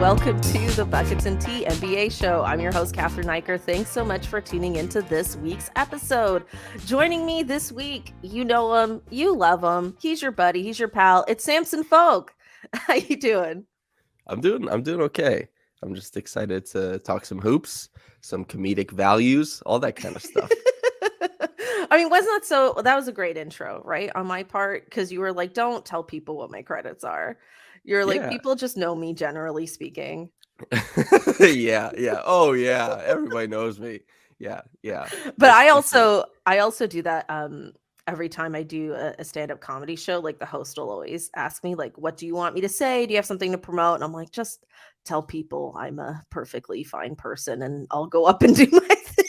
welcome to the Buckets and Tea NBA show. I'm your host, Cathryn Naiker. Thanks so much for tuning into this week's episode. Joining me this week, you know him, you love him. He's your buddy, he's your pal. It's Samson Folk. How you doing? I'm doing okay. I'm just excited to talk some hoops, some comedic values, all that kind of stuff. I mean, that was a great intro, right? On my part, because you were like, don't tell people what my credits are. You're like, Yeah. people just know me, generally speaking. yeah. Oh yeah. Everybody knows me. Yeah. But I also do that every time I do a stand-up comedy show. Like, the host will always ask me, like, what do you want me to say? Do you have something to promote? And I'm like, just tell people I'm a perfectly fine person and I'll go up and do my thing.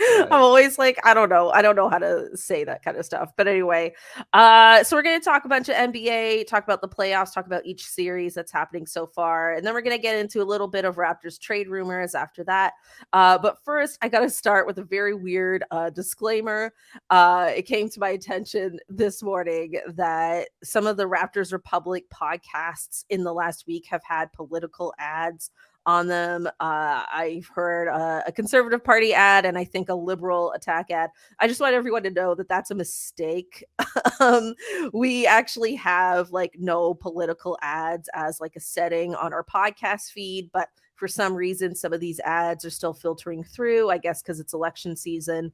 Right. I'm always like, I don't know how to say that kind of stuff. But anyway, so we're going to talk a bunch of NBA, talk about the playoffs, talk about each series that's happening so far. And then we're going to get into a little bit of Raptors trade rumors after that. But first, I got to start with a very weird disclaimer. It came to my attention this morning that some of the Raptors Republic podcasts in the last week have had political ads on them. I've heard a conservative party ad and I think a liberal attack ad. I just want everyone to know that that's a mistake. We actually have like no political ads as like a setting on our podcast feed, but for some reason, some of these ads are still filtering through, I guess because it's election season.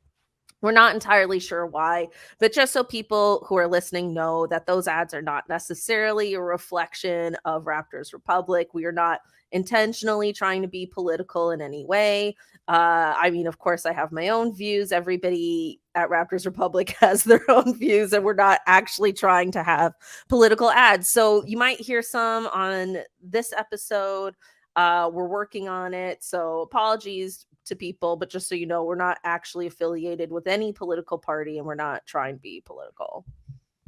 We're not entirely sure why, but just so people who are listening know that those ads are not necessarily a reflection of Raptors Republic. We are not intentionally trying to be political in any way. I mean, of course, I have my own views. Everybody at Raptors Republic has their own views, and we're not actually trying to have political ads. So you might hear some on this episode. We're working on it. So apologies to people, but just so you know, we're not actually affiliated with any political party and we're not trying to be political.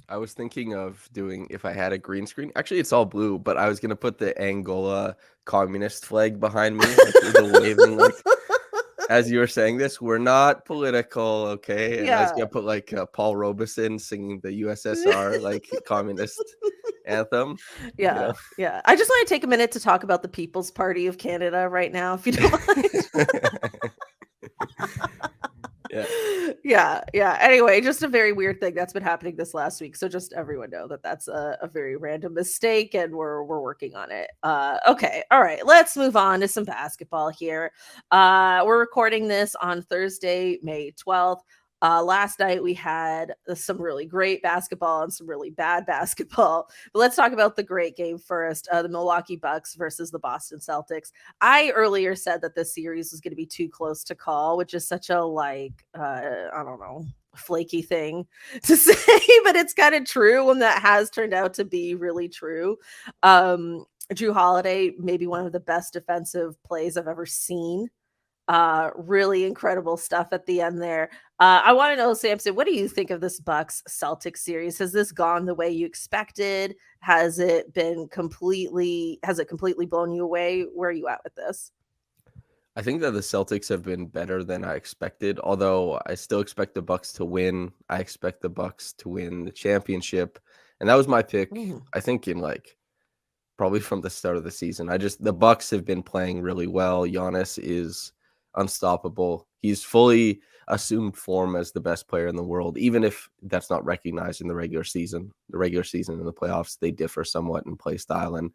I was thinking of doing, if I had a green screen, actually it's all blue, but I was going to put the Angola communist flag behind me, like the waving, like, as you were saying this, we're not political, okay? And I was going to put like Paul Robeson singing the USSR, like communist anthem. Yeah. You know? Yeah. I just want to take a minute to talk about the People's Party of Canada right now, if you don't mind. Yeah. Anyway, just a very weird thing that's been happening this last week. So just everyone know that that's a very random mistake and we're working on it. Okay. All right. Let's move on to some basketball here. We're recording this on Thursday, May 12th. Last night we had some really great basketball and some really bad basketball. But let's talk about the great game first. The Milwaukee Bucks versus the Boston Celtics. I earlier said that this series was going to be too close to call, which is such a I don't know, flaky thing to say, but it's kind of true, and that has turned out to be really true. Jrue Holiday, maybe one of the best defensive plays I've ever seen. Really incredible stuff at the end there. I want to know, Samson, what do you think of this Bucks Celtics series? Has this gone the way you expected? Has it completely blown you away? Where are you at with this? I think that the Celtics have been better than I expected, although I still expect the Bucks to win. I expect the Bucks to win the championship. And that was my pick, I think, in probably from the start of the season. The Bucks have been playing really well. Giannis is unstoppable. He's fully assumed form as the best player in the world, even if that's not recognized in the regular season. The regular season and the playoffs, they differ somewhat in play style. And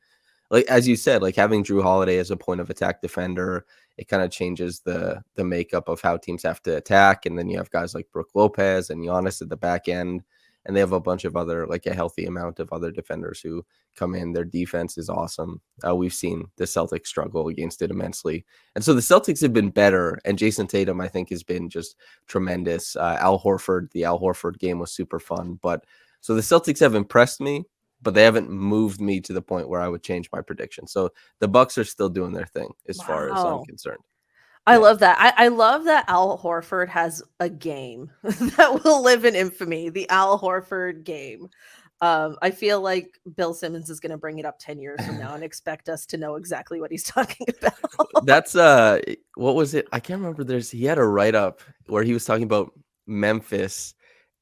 like, as you said, like having Jrue Holiday as a point of attack defender, it kind of changes the makeup of how teams have to attack. And then you have guys like Brook Lopez and Giannis at the back end. And they have a bunch of other, like a healthy amount of other defenders who come in. Their defense is awesome. We've seen the Celtics struggle against it immensely. And so the Celtics have been better. And Jason Tatum, I think, has been just tremendous. The Al Horford game was super fun. But so the Celtics have impressed me, but they haven't moved me to the point where I would change my prediction. So the Bucks are still doing their thing as far as I'm concerned. I love that. I love that Al Horford has a game that will live in infamy, the Al Horford game. I feel like Bill Simmons is going to bring it up 10 years from now and expect us to know exactly what he's talking about. That's what was it? I can't remember. He had a write-up where he was talking about Memphis,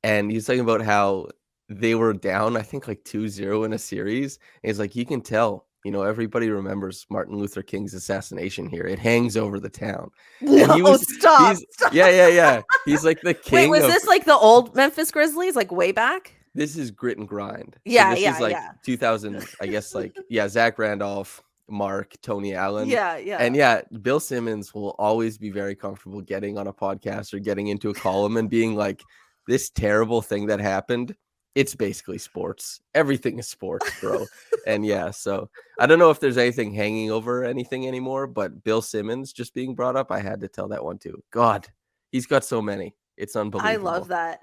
and he was talking about how they were down, I think, like 2-0 in a series. And he's like, you can tell everybody remembers Martin Luther King's assassination here. It hangs over the town. And No, stop. Yeah. He's like the Wait, king was of, this like the old Memphis Grizzlies, like way back? this is grit and grind. So Yeah, this is yeah, like yeah. 2000, I guess, like, yeah, Zach Randolph, Mark, Tony Allen. Yeah, yeah. And yeah, Bill Simmons will always be very comfortable getting on a podcast or getting into a column and being like, this terrible thing that happened, it's basically sports. Everything is sports, bro. And yeah, so I don't know if there's anything hanging over anything anymore, but Bill Simmons just being brought up, I had to tell that one too. God, he's got so many. It's I love unbelievable. that.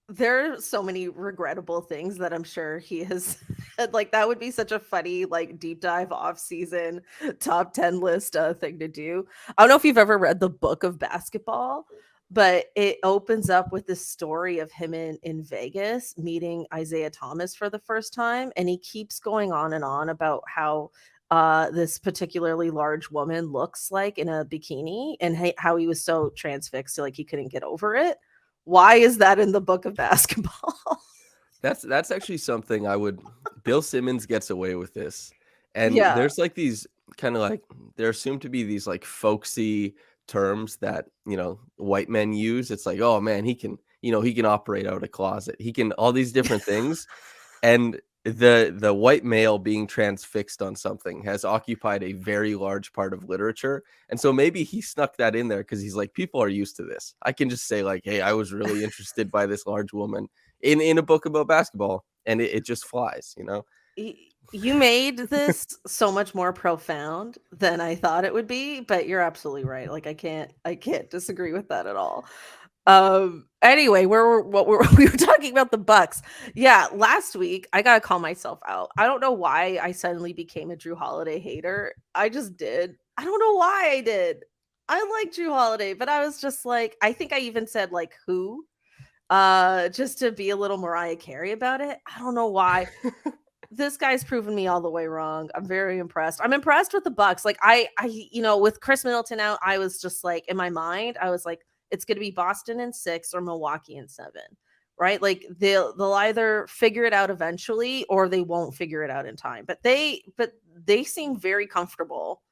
There are so many regrettable things that I'm sure he has like that would be such a funny like deep dive off season top 10 list thing to do. I don't know if you've ever read the book of basketball, but it opens up with this story of him in Vegas meeting Isaiah Thomas for the first time, and he keeps going on and on about how this particularly large woman looks like in a bikini, and how he was so transfixed, like he couldn't get over it. Why is that in the book of basketball? That's actually something I would. Bill Simmons gets away with this, and Yeah. there's like these kind of like, there assumed to be these like folksy terms that white men use. It's like, oh man, he can operate out a closet. He can all these different things, and the white male being transfixed on something has occupied a very large part of literature. And so maybe he snuck that in there because he's like, people are used to this. I can just say like, hey, I was really interested by this large woman in a book about basketball, and it just flies. You made this so much more profound than I thought it would be, but you're absolutely right. Like I can't disagree with that at all. Anyway, we were talking about the Bucks. Yeah, last week I gotta call myself out. I don't know why I suddenly became a Jrue Holiday hater. I just did. I don't know why I did. I like Jrue Holiday, but I was just like, I think I even said like who, just to be a little Mariah Carey about it. I don't know why. This guy's proven me all the way wrong. I'm very impressed. I'm impressed with the Bucks. Like with Chris Middleton out, I was just like, in my mind, I was like, it's going to be Boston in 6 or Milwaukee in 7, right? Like they'll either figure it out eventually or they won't figure it out in time. But they seem very comfortable,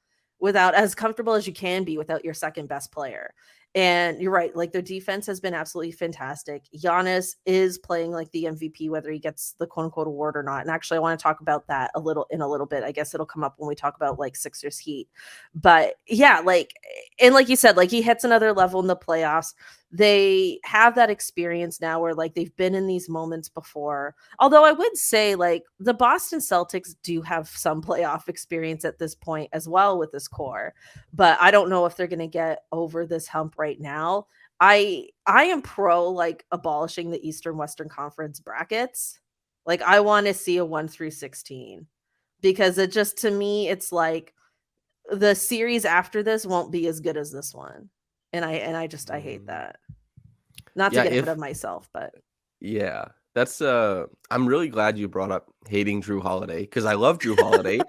without as comfortable as you can be without your second best player. And you're right, like their defense has been absolutely fantastic. Giannis is playing like the MVP, whether he gets the quote unquote award or not. And actually, I want to talk about that a little bit. I guess it'll come up when we talk about like Sixers Heat. But yeah, like you said, like he hits another level in the playoffs. They have that experience now where like they've been in these moments before. Although I would say like the Boston Celtics do have some playoff experience at this point as well with this core, but I don't know if they're going to get over this hump right now. I am pro like abolishing the Eastern Western Conference brackets. Like I want to see a 1 through 16, because it just, to me, it's like the series after this won't be as good as this one. And I hate that. Not to Yeah, get ahead of myself, but yeah, that's I'm really glad you brought up hating Jrue Holiday, because I love Jrue Holiday,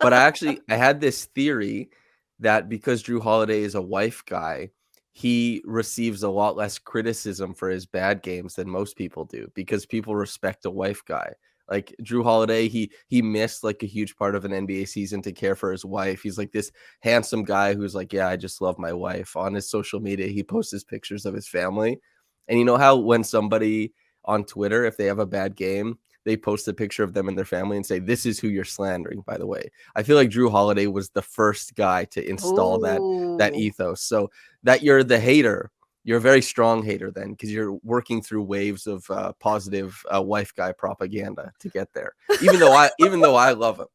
but I had this theory that because Jrue Holiday is a wife guy, he receives a lot less criticism for his bad games than most people do, because people respect a wife guy. Like Jrue Holiday, he missed like a huge part of an NBA season to care for his wife. He's like this handsome guy who's like, yeah, I just love my wife. On his social media, he posts his pictures of his family. And you know how when somebody on Twitter, if they have a bad game, they post a picture of them and their family and say, this is who you're slandering, by the way. I feel like Jrue Holiday was the first guy to install that ooh. ethos. So that you're the hater, you're a very strong hater then, because you're working through waves of positive wife guy propaganda to get there. Even though I love him.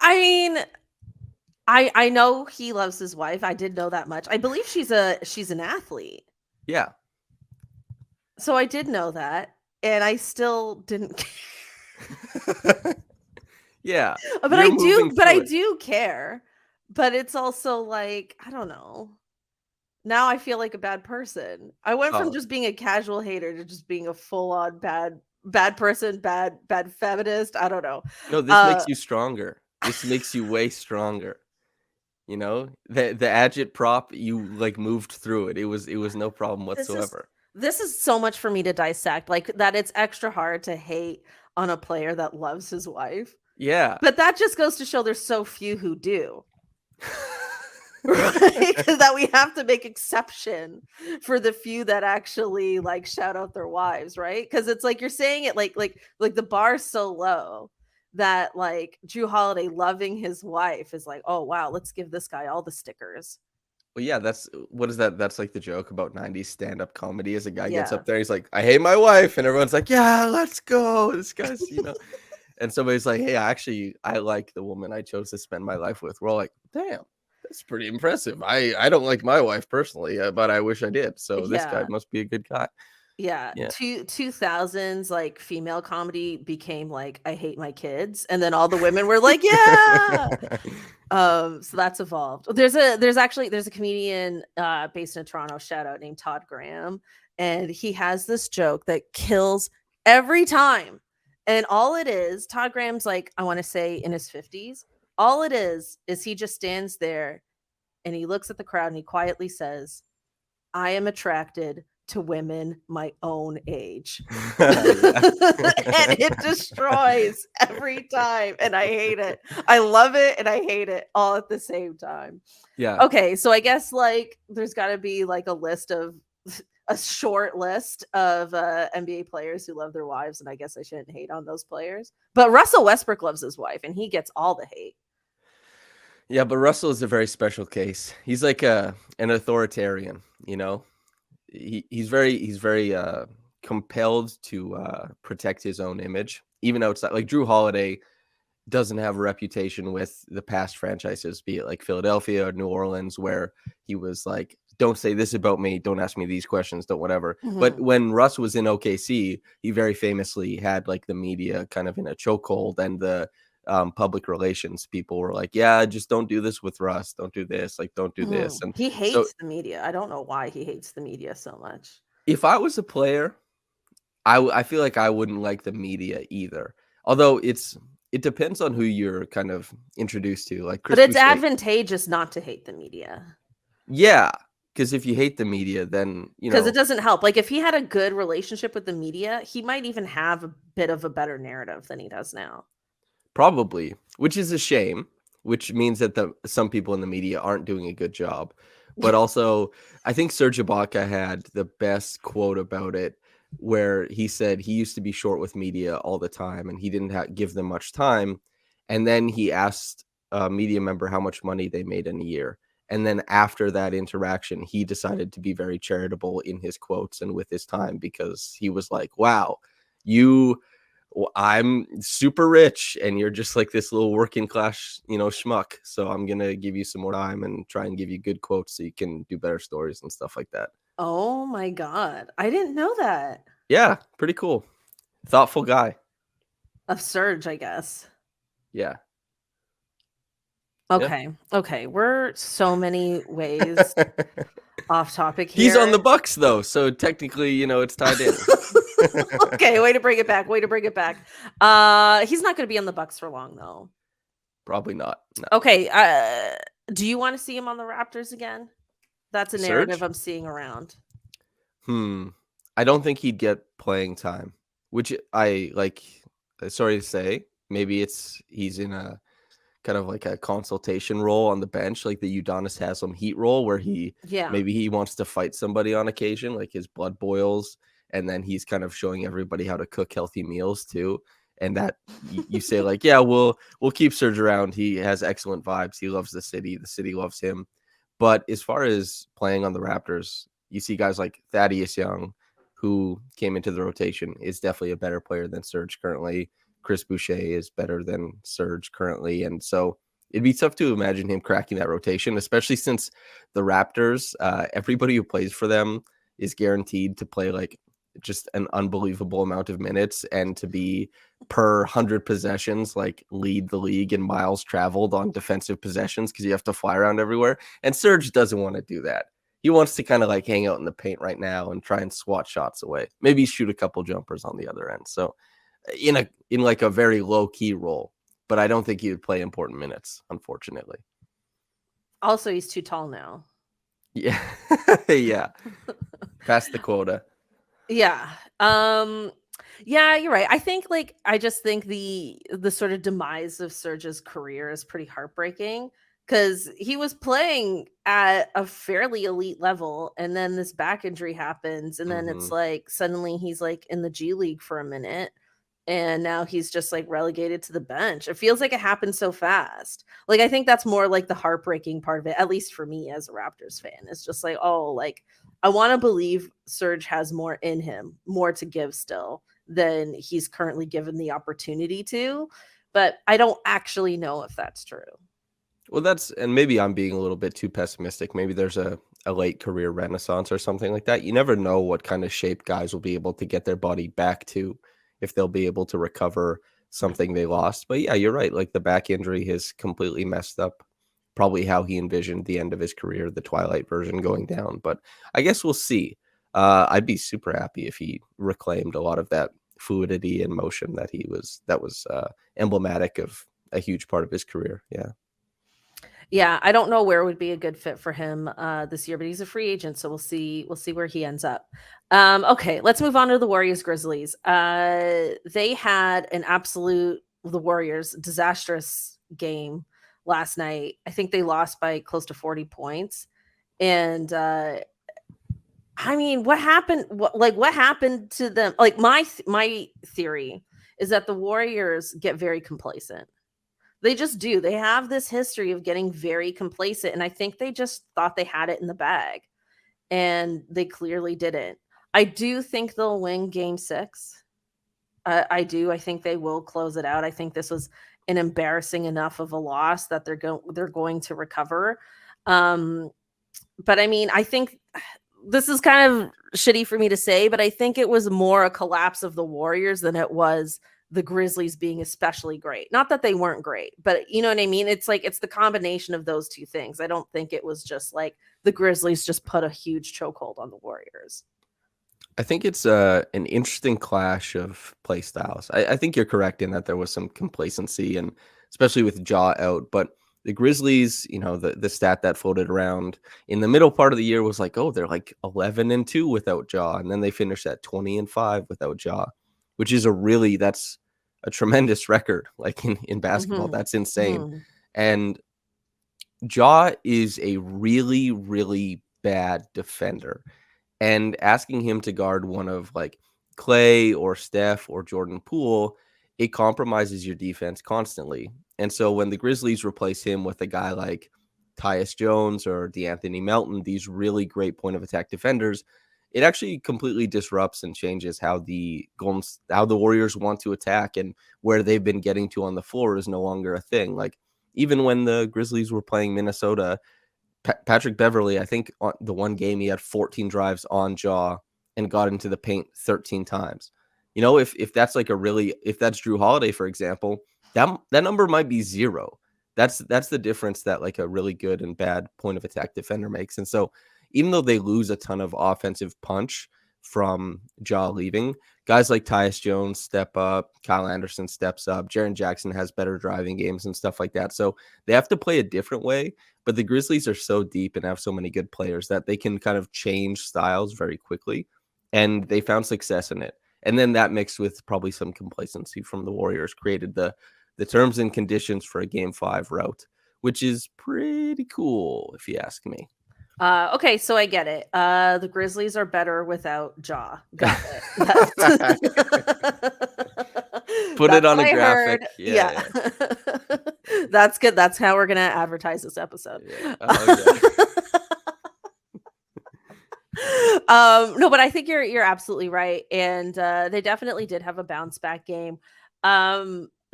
I mean, I know he loves his wife. I did know that much. I believe she's an athlete. Yeah. So I did know that, and I still didn't care. Yeah. But I do care. But it's also like, I don't know. Now I feel like a bad person. I went from just being a casual hater to just being a full-on bad person, bad feminist. I don't know. No, this makes you stronger. This makes you way stronger. The agit-prop, you like moved through it. It was no problem whatsoever. This is so much for me to dissect, like that it's extra hard to hate on a player that loves his wife. Yeah. But that just goes to show there's so few who do. Right? That we have to make exception for the few that actually like shout out their wives, right? Because it's like you're saying it like the bar's so low that like Jrue Holiday loving his wife is like, oh wow, let's give this guy all the stickers. Well, yeah, what is that? That's like the joke about 90s stand-up comedy as a guy gets Yeah. up there, he's like, I hate my wife, and everyone's like, yeah, let's go. This guy's, and somebody's like, hey, actually, I like the woman I chose to spend my life with. We're all like, damn, that's pretty impressive. I don't like my wife personally, but I wish I did. So this guy Yeah. must be a good guy. Yeah. Yeah. 2000s like female comedy became like I hate my kids, and then all the women were like, yeah. So that's evolved. There's a comedian based in Toronto, shout out, named Todd Graham, and he has this joke that kills every time. And all it is, Todd Graham's like, I want to say in his 50s. All it is he just stands there and he looks at the crowd and he quietly says, I am attracted to women my own age. And it destroys every time. And I hate it. I love it and I hate it all at the same time. Yeah. Okay. So I guess like there's got to be like a short list of NBA players who love their wives. And I guess I shouldn't hate on those players. But Russell Westbrook loves his wife and he gets all the hate. Yeah, but Russell is a very special case. He's like an authoritarian, he's very compelled to protect his own image, even outside. Like Jrue Holiday doesn't have a reputation with the past franchises, be it like Philadelphia or New Orleans, where he was like, don't say this about me, don't ask me these questions, don't whatever. Mm-hmm. But when Russ was in OKC, he very famously had like the media kind of in a chokehold, and the public relations people were like, yeah, just don't do this with Russ, don't do this, like don't do this. And he hates so the media. I don't know why he hates the media so much. if I was a player, I feel like I wouldn't like the media either, although it depends on who you're kind of introduced to. Like Chris, but it's advantageous not to hate the media. Yeah, because if you hate the media, then because it doesn't help. Like if he had a good relationship with the media, he might even have a bit of a better narrative than he does now. Probably, which is a shame, which means that some people in the media aren't doing a good job. But also, I think Serge Ibaka had the best quote about it, where he said he used to be short with media all the time and he didn't give them much time. And then he asked a media member how much money they made in a year. And then after that interaction, he decided to be very charitable in his quotes and with his time, because he was like, wow, I'm super rich and you're just like this little working class, schmuck. So I'm going to give you some more time and try and give you good quotes so you can do better stories and stuff like that. Oh my God. I didn't know that. Yeah. Pretty cool. Thoughtful guy. Of Serge, I guess. Yeah. Okay. Yeah. Okay. We're so many ways off topic here. He's on the Bucks though. So technically, it's tied in. Okay. Way to bring it back. He's not going to be on the Bucks for long though. Probably not. No. Okay. Do you want to see him on the Raptors again? That's a narrative Serge? I'm seeing around. I don't think he'd get playing time, which I like. Sorry to say, maybe he's in a kind of like a consultation role on the bench, like the Udonis Haslem Heat role, where maybe he wants to fight somebody on occasion, like his blood boils, and then he's kind of showing everybody how to cook healthy meals too. And that you say like, yeah, we'll keep Serge around. He has excellent vibes. He loves the city loves him. But as far as playing on the Raptors, you see guys like Thaddeus Young, who came into the rotation, is definitely a better player than Serge currently. Chris Boucher is better than Serge currently. And so it'd be tough to imagine him cracking that rotation, especially since the Raptors, everybody who plays for them is guaranteed to play like just an unbelievable amount of minutes and to be per 100 possessions, like lead the league in miles traveled on defensive possessions, because you have to fly around everywhere. And Serge doesn't want to do that. He wants to kind of like hang out in the paint right now and try and swat shots away, maybe shoot a couple jumpers on the other end. So in like a very low key role, but I don't think he would play important minutes, unfortunately. Also, he's too tall now. Yeah. Yeah. Past the quota. Yeah. Yeah, you're right. I just think the sort of demise of Serge's career is pretty heartbreaking because he was playing at a fairly elite level, and then this back injury happens, and then it's Hmm. like suddenly he's like in the G League for a minute, and now he's just like relegated to the bench. It feels like it happened so fast. Like I think that's more like the heartbreaking part of it, at least for me as a Raptors fan. It's just like, oh, like I want to believe Serge has more in him, more to give still than he's currently given the opportunity to, but I don't actually know if that's true. Well, and maybe I'm being a little bit too pessimistic. Maybe there's a late career renaissance or something like that. You never know what kind of shape guys will be able to get their body back to, if they'll be able to recover something they lost. But yeah, you're right. Like the back injury has completely messed up probably how he envisioned the end of his career, the Twilight version going down. But I guess we'll see. I'd be super happy if he reclaimed a lot of that fluidity and motion that was emblematic of a huge part of his career. Yeah. Yeah, I don't know where would be a good fit for him this year, but he's a free agent, so we'll see where he ends up. Okay, let's move on to the Warriors Grizzlies. They had an absolute the Warriors disastrous game last night. I think they lost by close to 40 points. And I mean, what happened? What happened to them? Like my theory is that the Warriors get very complacent. They just do. They have this history of getting very complacent, and I think they just thought they had it in the bag, and they clearly didn't. I do think they'll win Game 6. I do. I think they will close it out. I think this was an embarrassing enough of a loss that they're going to recover. Um, but I mean, I think this is kind of shitty for me to say, but I think it was more a collapse of the Warriors than it was the Grizzlies being especially great. Not that they weren't great, but you know what I mean? It's like it's the combination of those two things. I don't think it was just like the Grizzlies just put a huge chokehold on the Warriors. I think it's an interesting clash of play styles. I think you're correct in that there was some complacency, and especially with Ja out. But the Grizzlies, the stat that floated around in the middle part of the year was like, oh, they're like 11-2 without Ja, and then they finished at 20-5 without Ja, which is that's a tremendous record. Like in basketball, Mm-hmm. that's insane. Mm-hmm. And Ja is a really, really bad defender, and asking him to guard one of like Clay or Steph or Jordan Poole, it compromises your defense constantly. And so when the Grizzlies replace him with a guy like Tyus Jones or DeAnthony Melton, these really great point of attack defenders, it actually completely disrupts and changes how the Warriors want to attack, and where they've been getting to on the floor is no longer a thing. Like even when the Grizzlies were playing Minnesota, Patrick Beverley, I think on the one game he had 14 drives on Ja and got into the paint 13 times. If that's like if that's Jrue Holiday, for example, that number might be 0. That's the difference that like a really good and bad point of attack defender makes. And so even though they lose a ton of offensive punch from Ja leaving, guys like Tyus Jones step up, Kyle Anderson steps up, Jaren Jackson has better driving games and stuff like that. So they have to play a different way. But the Grizzlies are so deep and have so many good players that they can kind of change styles very quickly. And they found success in it. And then that mixed with probably some complacency from the Warriors created the terms and conditions for a Game 5 route, which is pretty cool, if you ask me. Okay, so I get it. The Grizzlies are better without Ja. Got it. Put That's it on what a I graphic. heard. Yeah. That's good. That's how we're gonna advertise this episode. Yeah. Oh, No, but I think you're absolutely right, and they definitely did have a bounce back game.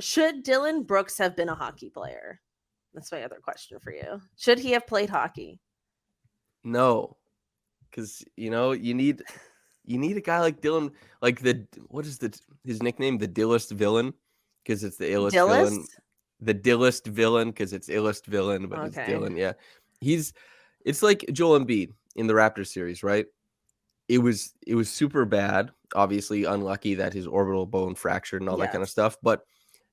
Should Dillon Brooks have been a hockey player? That's my other question for you. Should he have played hockey? No, because you need a guy like Dillon, like what is his nickname, the Dillest villain, because it's the illest villain, Dillist? the Dillest villain, because it's illest villain, but it's Okay. Dillon. Yeah, it's like Joel Embiid in the Raptors series, right? It was super bad, obviously unlucky that his orbital bone fractured and all that kind of Yes. stuff. But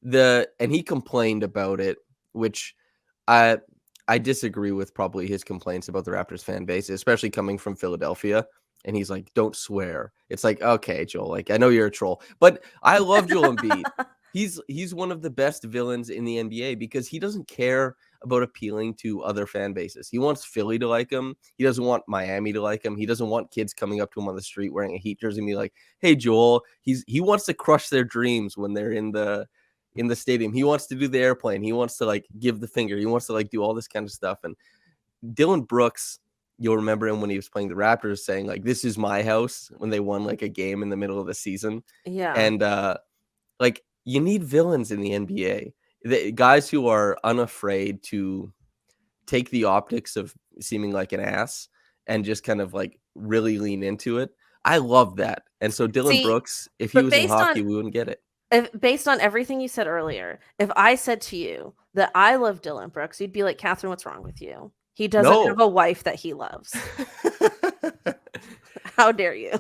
and he complained about it, which I disagree with probably his complaints about the Raptors fan base, especially coming from Philadelphia. and he's like, "Don't swear." It's like, okay, Joel, like I know you're a troll, but I love Joel Embiid. He's one of the best villains in the NBA because he doesn't care about appealing to other fan bases. He wants Philly to like him. He doesn't want Miami to like him. He doesn't want kids coming up to him on the street wearing a Heat jersey and be like, "Hey, Joel." He wants to crush their dreams when they're in the stadium. He wants to do the airplane. He wants to like give the finger. He wants to like do all this kind of stuff. And Dillon Brooks, you'll remember him when he was playing the Raptors saying like, "This is my house," when they won like a game in the middle of the season. Yeah. And like you need villains in the NBA. The guys who are unafraid to take the optics of seeming like an ass and just kind of like really lean into it. I love that. And so Dillon Brooks, if he was in hockey, we wouldn't get it. Based on everything you said earlier, if I said to you that I love Dillon Brooks, you'd be like, Cathryn, what's wrong with you? He doesn't have a wife that he loves. How dare you?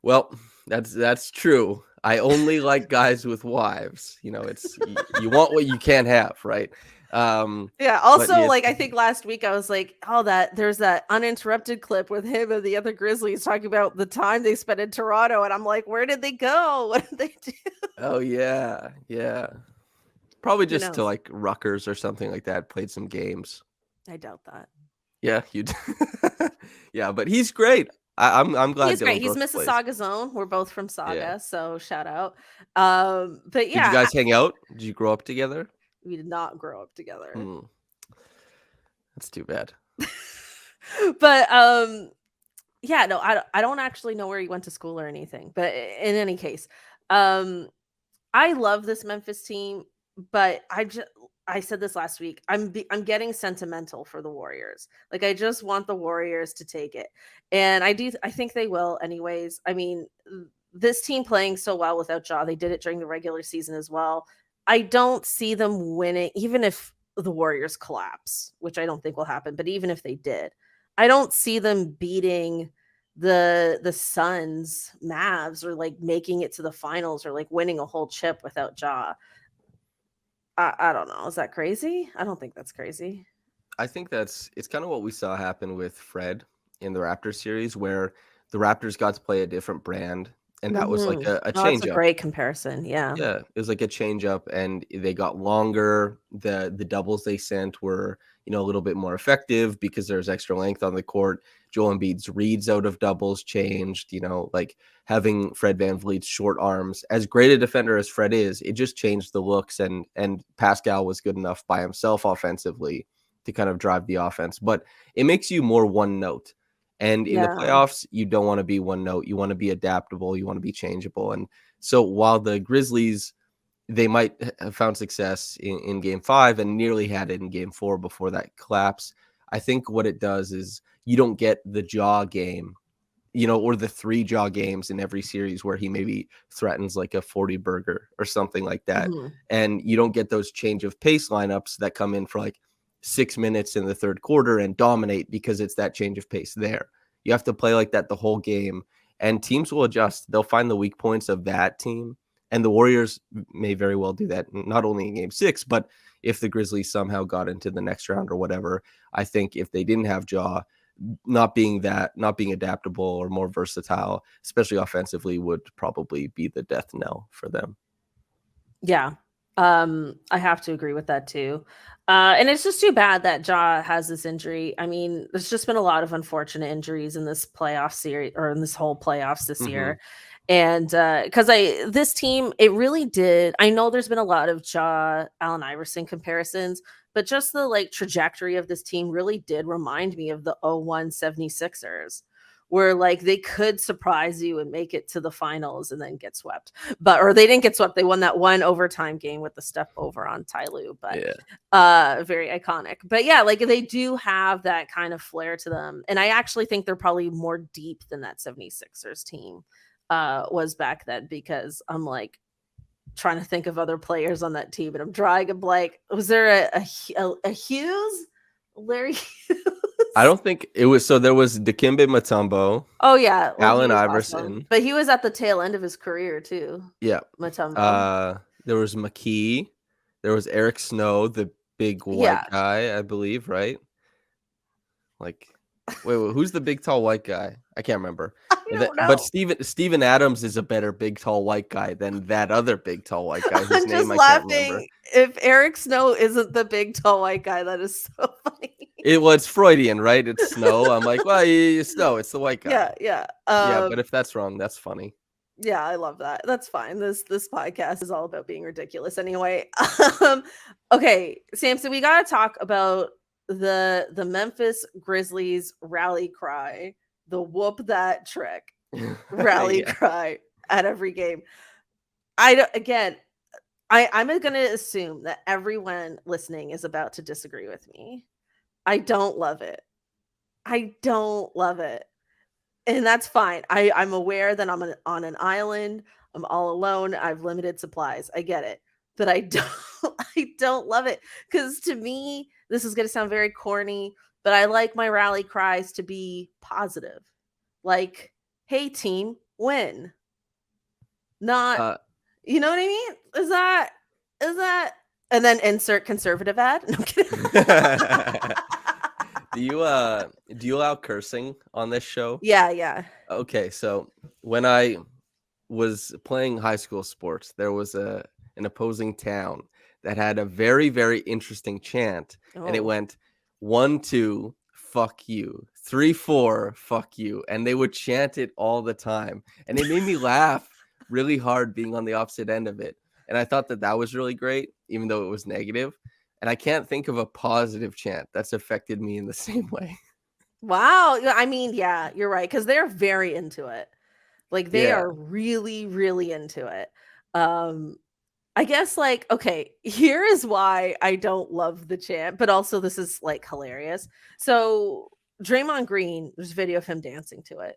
Well, that's true. I only like guys with wives. You know, it's you want what you can't have, right? Yeah. Also, like I think last week I was like, oh, there's that uninterrupted clip with him and the other Grizzlies talking about the time they spent in Toronto, and I'm like, where did they go? What did they do? Oh yeah, probably just to like Rutgers or something like that. Played some games. I doubt that. Yeah, you. Yeah, but he's great. I'm glad he's great. He's Mississauga's own. We're both from Saga, so shout out. But yeah, did you guys hang out? Did you grow up together? We did not grow up together. That's too bad. But yeah, no, I don't actually know where he went to school or anything. But in any case, I love this Memphis team, but I said this last week. I'm getting sentimental for the Warriors. Like I just want the Warriors to take it. And I think they will anyways. I mean, this team playing so well without Ja, they did it during the regular season as well. I don't see them winning, even if the Warriors collapse, which I don't think will happen. But even if they did, I don't see them beating the Suns, Mavs, or like making it to the finals or like winning a whole chip without Ja. I don't know. Is that crazy? I don't think that's crazy. I think it's kind of what we saw happen with Fred in the Raptors series, where the Raptors got to play a different brand. And that was like a change up. That's a great comparison. Yeah. Yeah. It was like a change up and they got longer. The doubles they sent were, a little bit more effective because there's extra length on the court. Joel Embiid's reads out of doubles changed, like having Fred VanVleet's short arms. As great a defender as Fred is, it just changed the looks and Pascal was good enough by himself offensively to kind of drive the offense. But it makes you more one note. And in the playoffs, you don't want to be one note. You want to be adaptable. You want to be changeable. And so while the Grizzlies, they might have found success in game 5 and nearly had it in game 4 before that collapse, I think what it does is you don't get the Ja game, or the 3 Ja games in every series where he maybe threatens like a 40 burger or something like that. Mm-hmm. And you don't get those change of pace lineups that come in for like 6 minutes in the third quarter and dominate because it's that change of pace there. You have to play like that the whole game, and teams will adjust. They'll find the weak points of that team, and the Warriors may very well do that, not only in game 6, but if the Grizzlies somehow got into the next round or whatever. I think if they didn't have Ja, not being adaptable or more versatile, especially offensively, would probably be the death knell for them. Yeah. I have to agree with that too. And it's just too bad that Ja has this injury. I mean, there's just been a lot of unfortunate injuries in this playoff series or in this whole playoffs this year. And because this team, it really did. I know there's been a lot of Ja Allen Iverson comparisons, but just the like trajectory of this team really did remind me of the 01 76ers. Where like they could surprise you and make it to the finals and then get swept. Or they didn't get swept. They won that one overtime game with the step over on Ty Lue, but very iconic. But yeah, like they do have that kind of flair to them. And I actually think they're probably more deep than that 76ers team was back then, because I'm like trying to think of other players on that team and I'm drawing a blank. Was there a Hughes? Larry Hughes? I don't think it was. So there was Dikembe Mutombo. Oh yeah, Allen Iverson, awesome. But he was at the tail end of his career too. Yeah, Mutombo. There was McKee. There was Eric Snow, the big white guy, I believe, right? Like Wait, who's the big tall white guy? I can't remember. I don't But know. Steven Adams is a better big tall white guy than that other big tall white guy whose I'm just name I can't remember. laughing. If Eric Snow isn't the big tall white guy, that is so funny. It's Freudian, right? It's Snow. I'm like, well, Snow. It's the white guy. Yeah, yeah. Yeah, but if that's wrong, that's funny. Yeah, I love that. That's fine. This podcast is all about being ridiculous anyway. Okay, Samson, we gotta talk about the Memphis Grizzlies rally cry, the whoop that trick rally Yeah. cry at every game. Again, I'm gonna assume that everyone listening is about to disagree with me. I don't love it. I don't love it. And that's fine. I'm aware that I'm on an island. I'm all alone. I've limited supplies. I get it. But I don't I don't love it, cuz to me this is going to sound very corny, but I like my rally cries to be positive. Like, "Hey team, win." Not, Uh, you know what I mean? Is that and then insert conservative ad? No I'm kidding. do you allow cursing on this show? Yeah, yeah. Okay, so when I was playing high school sports, there was an opposing town that had a very, very interesting chant, and it Oh. went 1, 2, fuck you, 3, 4, fuck you, and they would chant it all the time, and it made me laugh really hard being on the opposite end of it, and I thought that was really great, even though it was negative, and I can't think of a positive chant that's affected me in the same way. Wow. Yeah, I mean, yeah, you're right, because they're very into it. Like they Yeah. are really, really into it. Um, I guess like, okay, here is why I don't love the chant, but also this is like hilarious. So Draymond Green, there's a video of him dancing to it at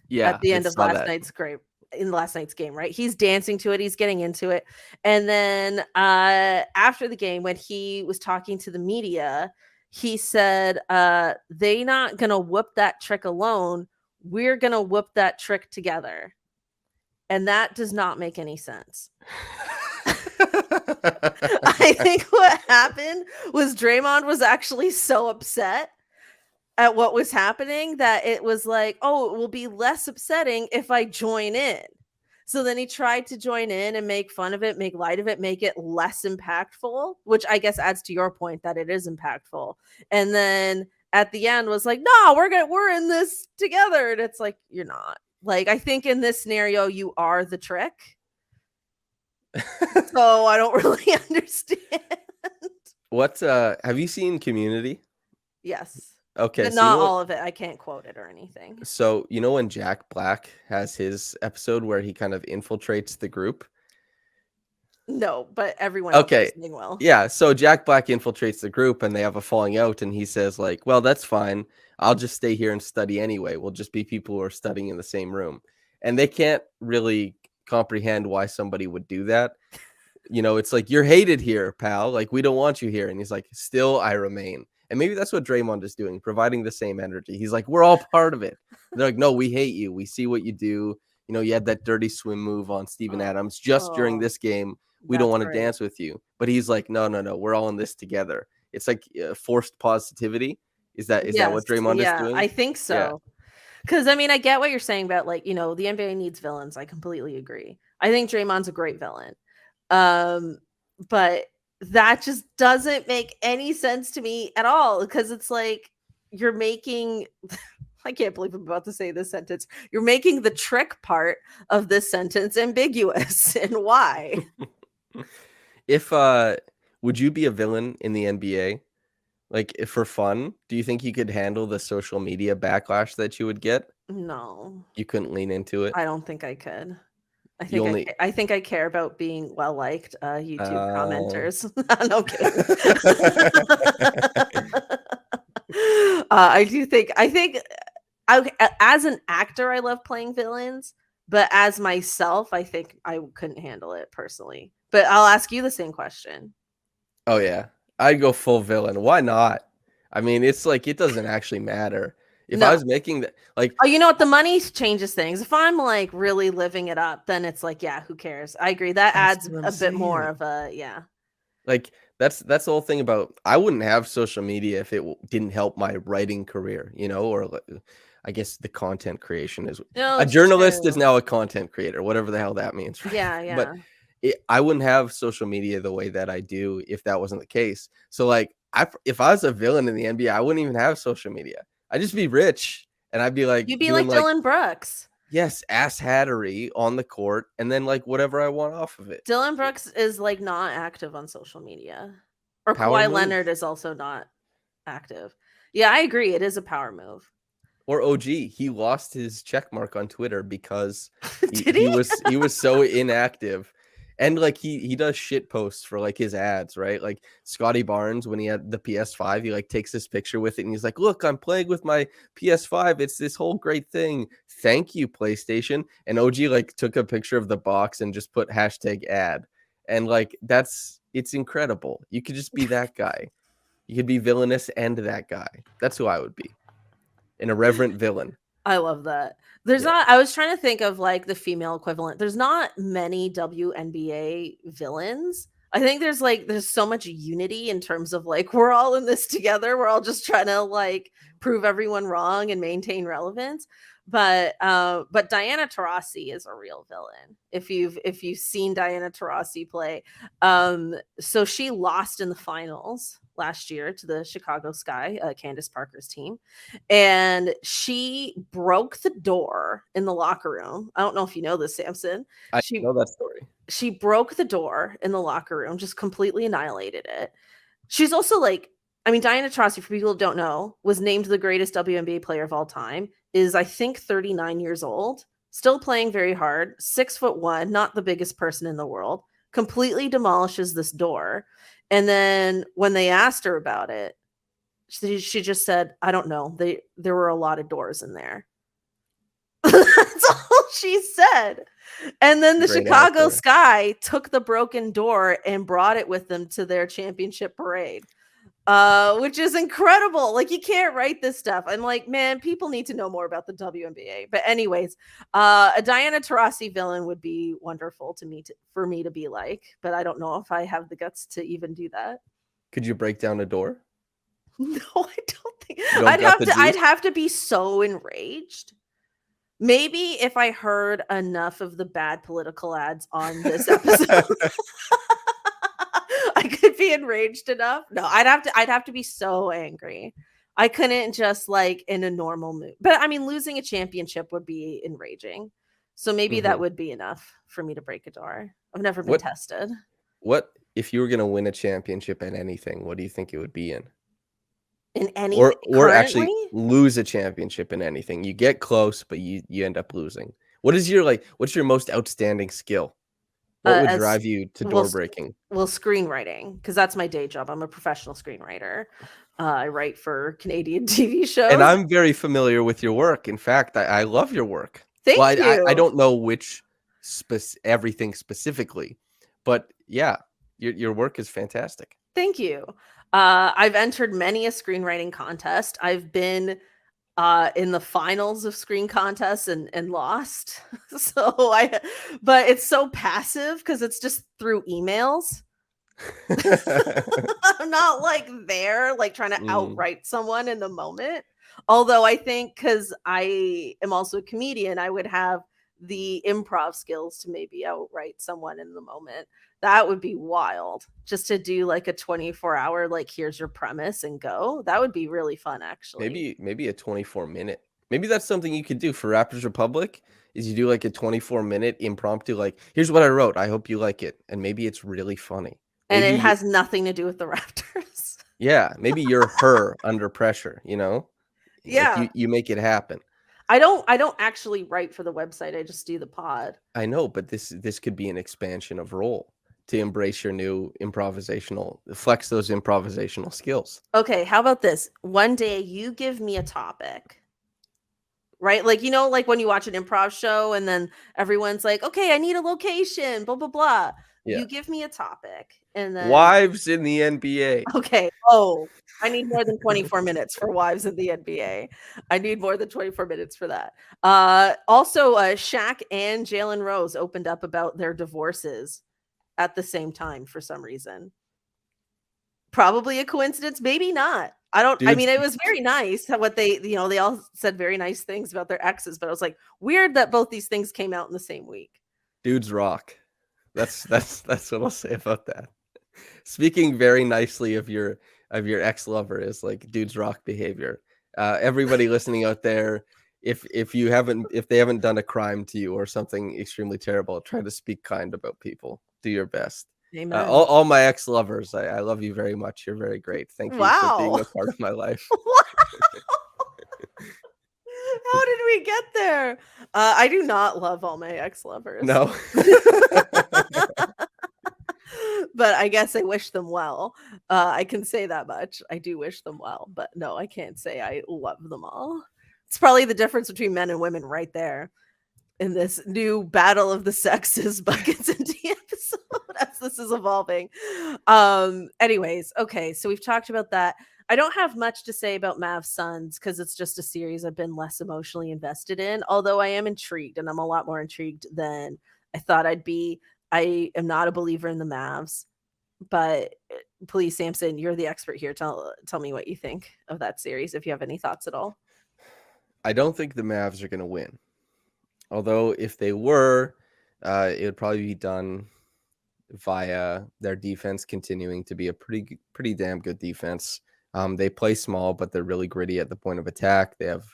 Yeah, the I end of saw that. last night's game, right? He's dancing to it, he's getting into it. And then after the game, when he was talking to the media, he said, they not gonna whoop that trick alone. We're gonna whoop that trick together. And that does not make any sense. I think what happened was Draymond was actually so upset at what was happening that it was like, oh, it will be less upsetting if I join in. So then he tried to join in and make fun of it, make light of it, make it less impactful, which I guess adds to your point that it is impactful. And then at the end was like, no, we're in this together. And it's like, you're not. Like, I think in this scenario, you are the trick. So I don't really understand. What have you seen Community? Yes. Okay, But so you not know all of it. I can't quote it or anything. when Jack Black has his episode where he kind of infiltrates the group? No, but everyone else Okay. listening will. Yeah, so Jack Black infiltrates the group and they have a falling out and he says like, "Well, that's fine. I'll just stay here and study anyway. We'll just be people who are studying in the same room." And they can't really comprehend why somebody would do that. It's like, "You're hated here, pal. Like, we don't want you here." And he's like, "Still, I remain." And maybe that's what Draymond is doing, providing the same energy. He's like, "We're all part of it." They're like, "No, we hate you. We see what you do. You had that dirty swim move on Steven Adams just during Oh, this game. We don't that's want to great. dance with you." But he's like, "No, no, no. We're all in this together." It's like forced positivity. Is that Yes, what Draymond is yeah, doing? I think Yeah. so. Because I mean, I get what you're saying about like, the NBA needs villains. I completely agree. I think Draymond's a great villain. But that just doesn't make any sense to me at all because it's like you're making I can't believe I'm about to say this sentence. You're making the trick part of this sentence ambiguous. And why? If would you be a villain in the NBA? Like, if for fun, do you think you could handle the social media backlash that you would get? No, You couldn't lean into it? I don't think I could. You only I think I care about being well liked, YouTube uh commenters. No I'm kidding. I think as an actor, I love playing villains, but as myself, I think I couldn't handle it personally. But I'll ask you the same question. Oh, yeah. I'd go full villain. Why not? I mean, it's like, it doesn't actually matter. If I No. was making that like Oh, you know what? The money changes things. If I'm like really living it up, then it's like, yeah, who cares? I agree. That that's adds what I'm a bit more saying. of a, yeah. Like, That's the whole thing about. I wouldn't have social media if it didn't help my writing career, or I guess the content creation is No, a it's journalist is true. now a content creator, whatever the hell that means, right? Yeah, But yeah. I wouldn't have social media the way that I do if that wasn't the case. So like, if I was a villain in the NBA, I wouldn't even have social media. I'd just be rich and I'd be like You'd be doing like like, Dillon Brooks. yes, ass hattery on the court and then like whatever I want off of it. Dillon Brooks is like not active on social media. Or Power Kawhi move. Leonard is also not active. Yeah, I agree. It is a power move. Or OG, he lost his check mark on Twitter because Did he? he was so inactive. And like he does shit posts for like his ads, right? Like Scotty Barnes, when he had the PS5, he like takes this picture with it and he's like, look, I'm playing with my PS5. It's this whole great thing. Thank you, PlayStation. And OG like took a picture of the box and just put hashtag ad. And like it's incredible. You could just be that guy. You could be villainous and that guy. That's who I would be. An irreverent villain. I love that. There's Yeah. not I was trying to think of like the female equivalent. There's not many WNBA villains. I think there's so much unity in terms of like we're all in this together. We're all just trying to like prove everyone wrong and maintain relevance. But Diana Taurasi is a real villain. If you've seen Diana Taurasi play. So she lost in the finals last year to the Chicago Sky, Candace Parker's team. And she broke the door in the locker room. I don't know if you know this, Samson. I She know that story. she broke the door in the locker room, just completely annihilated it. She's also like, I mean, Diana Taurasi, for people who don't know, was named the greatest WNBA player of all time, is I think 39 years old, still playing very hard, 6'1", not the biggest person in the world, completely demolishes this door. And then when they asked her about it, she just said, I don't know. There were a lot of doors in there. That's all she said. And then the Great Chicago answer. Sky took the broken door and brought it with them to their championship parade. Which is incredible. Like, you can't write this stuff. I'm like, man, people need to know more about the WNBA. But anyways, a Diana Taurasi villain would be wonderful for me to be like, but I don't know if I have the guts to even do that. Could you break down a door? No, I don't think I'd I'd have to be so enraged. Maybe if I heard enough of the bad political ads on this episode, I could be enraged enough. No, I'd have to be so angry. I couldn't just like in a normal mood. But I mean, losing a championship would be enraging. So maybe that would be enough for me to break a door. I've never been tested. What if you were going to win a championship in anything? What do you think it would be in? In anything Or currently? actually lose a championship in anything. You get close, but you end up losing. What's your most outstanding skill? What would drive you to door breaking? Well, screenwriting, because that's my day job. I'm a professional screenwriter. I write for Canadian TV shows. And I'm very familiar with your work. In fact, I love your work. Thank you. I don't know which everything specifically, but yeah, your work is fantastic. Thank you. I've entered many a screenwriting contest. I've been in the finals of screen contests and lost. But it's so passive because it's just through emails. I'm not like there, like trying to outright someone in the moment. Although I think because I am also a comedian, I would have the improv skills to maybe outright someone in the moment. That would be wild. Just to do like a 24-hour, like, here's your premise and go. That would be really fun, actually. Maybe a 24-minute. Maybe that's something you could do for Raptors Republic. Is you do like a 24-minute impromptu, like, here's what I wrote. I hope you like it. And maybe it's really funny. And it has nothing to do with the Raptors. Yeah, maybe you're her under pressure, Yeah. Like you make it happen. I don't actually write for the website. I just do the pod. I know, but this could be an expansion of role to embrace your new flex those improvisational skills. Okay, how about this? One day you give me a topic. Right? Like, like when you watch an improv show and then everyone's like, okay, I need a location, blah, blah, blah. Yeah. You give me a topic and then wives in the NBA. Okay. Oh, I need more than 24 minutes for wives in the NBA. I need more than 24 minutes for that. Also, Shaq and Jalen Rose opened up about their divorces at the same time for some reason. Probably a coincidence, maybe not. I Dudes, mean, it was very nice what they, they all said very nice things about their exes, but I was like, weird that both these things came out in the same week. dudes rock. That's what I'll say about that. Speaking very nicely of your ex-lover is like dudes rock behavior. Everybody listening out there, if they haven't done a crime to you or something extremely terrible, try to speak kind about people. Do your best. Amen. All my ex-lovers, I love you very much. You're very great. Thank you for being Wow. a part of my life. How did we get there? I do not love all my ex-lovers. No. But I guess I wish them well. I can say that much. I do wish them well, but no, I can't say I love them all. It's probably the difference between men and women right there in this new battle of the sexes buckets and tea episode as this is evolving. Anyways, okay, so we've talked about that. I don't have much to say about Mavs Suns because it's just a series I've been less emotionally invested in, although I am intrigued, and I'm a lot more intrigued than I thought I'd be. I am not a believer in the Mavs, but please, Samson, you're the expert here. Tell me what you think of that series, if you have any thoughts at all. I don't think the Mavs are going to win. Although if they were, it would probably be done via their defense continuing to be a pretty damn good defense. They play small, but they're really gritty at the point of attack. They have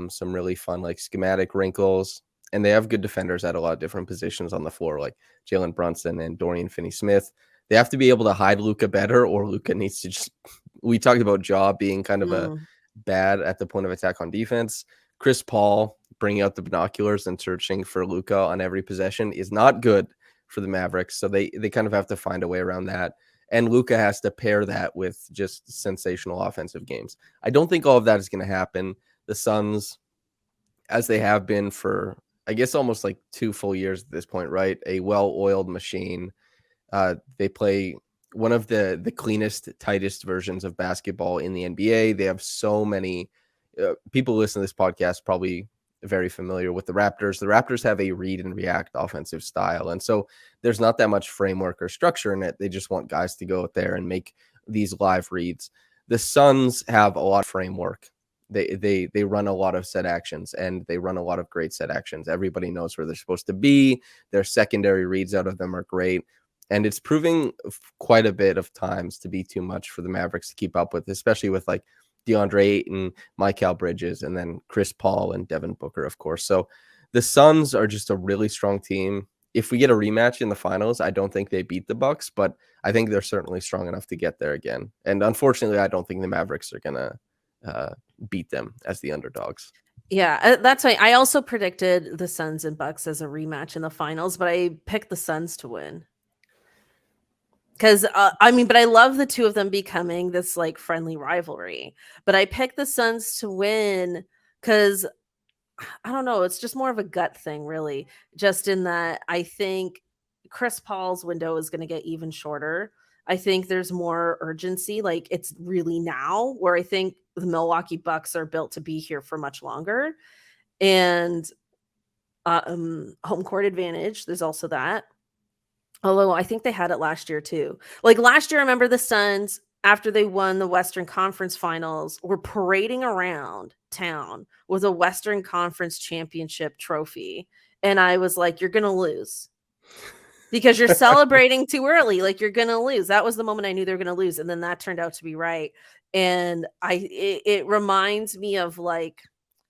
some really fun like schematic wrinkles, and they have good defenders at a lot of different positions on the floor, like Jalen Brunson and Dorian Finney-Smith. They have to be able to hide Luka better, or Luka needs to just. We talked about Ja being kind of a bad at the point of attack on defense. Chris Paul bringing out the binoculars and searching for Luka on every possession is not good for the Mavericks. So they kind of have to find a way around that. And Luka has to pair that with just sensational offensive games. I don't think all of that is going to happen. The Suns, as they have been for, I guess, almost like 2 full years at this point, right? A well-oiled machine. They play one of the cleanest, tightest versions of basketball in the NBA. They have so many people listen to this podcast probably very familiar with the Raptors. The Raptors have a read and react offensive style. And so there's not that much framework or structure in it. They just want guys to go out there and make these live reads. The Suns have a lot of framework. They run a lot of set actions, and they run a lot of great set actions. Everybody knows where they're supposed to be. Their secondary reads out of them are great. And it's proving quite a bit of times to be too much for the Mavericks to keep up with, especially with like DeAndre Ayton, Mikal Bridges, and then Chris Paul and Devin Booker, of course. So the Suns are just a really strong team. If we get a rematch in the finals, I don't think they beat the Bucks, but I think they're certainly strong enough to get there again. And unfortunately, I don't think the Mavericks are going to beat them as the underdogs. Yeah, that's right. I also predicted the Suns and Bucks as a rematch in the finals, but I picked the Suns to win. Because but I love the two of them becoming this like friendly rivalry. But I picked the Suns to win because I don't know, it's just more of a gut thing, really. Just in that I think Chris Paul's window is going to get even shorter. I think there's more urgency, like it's really now, where I think the Milwaukee Bucks are built to be here for much longer. And home court advantage, there's also that. Although I think they had it last year too. Like last year, I remember the Suns, after they won the Western Conference Finals, were parading around town with a Western Conference Championship trophy. And I was like, you're going to lose because you're celebrating too early. Like you're going to lose. That was the moment I knew they were going to lose. And then that turned out to be right. And it reminds me of like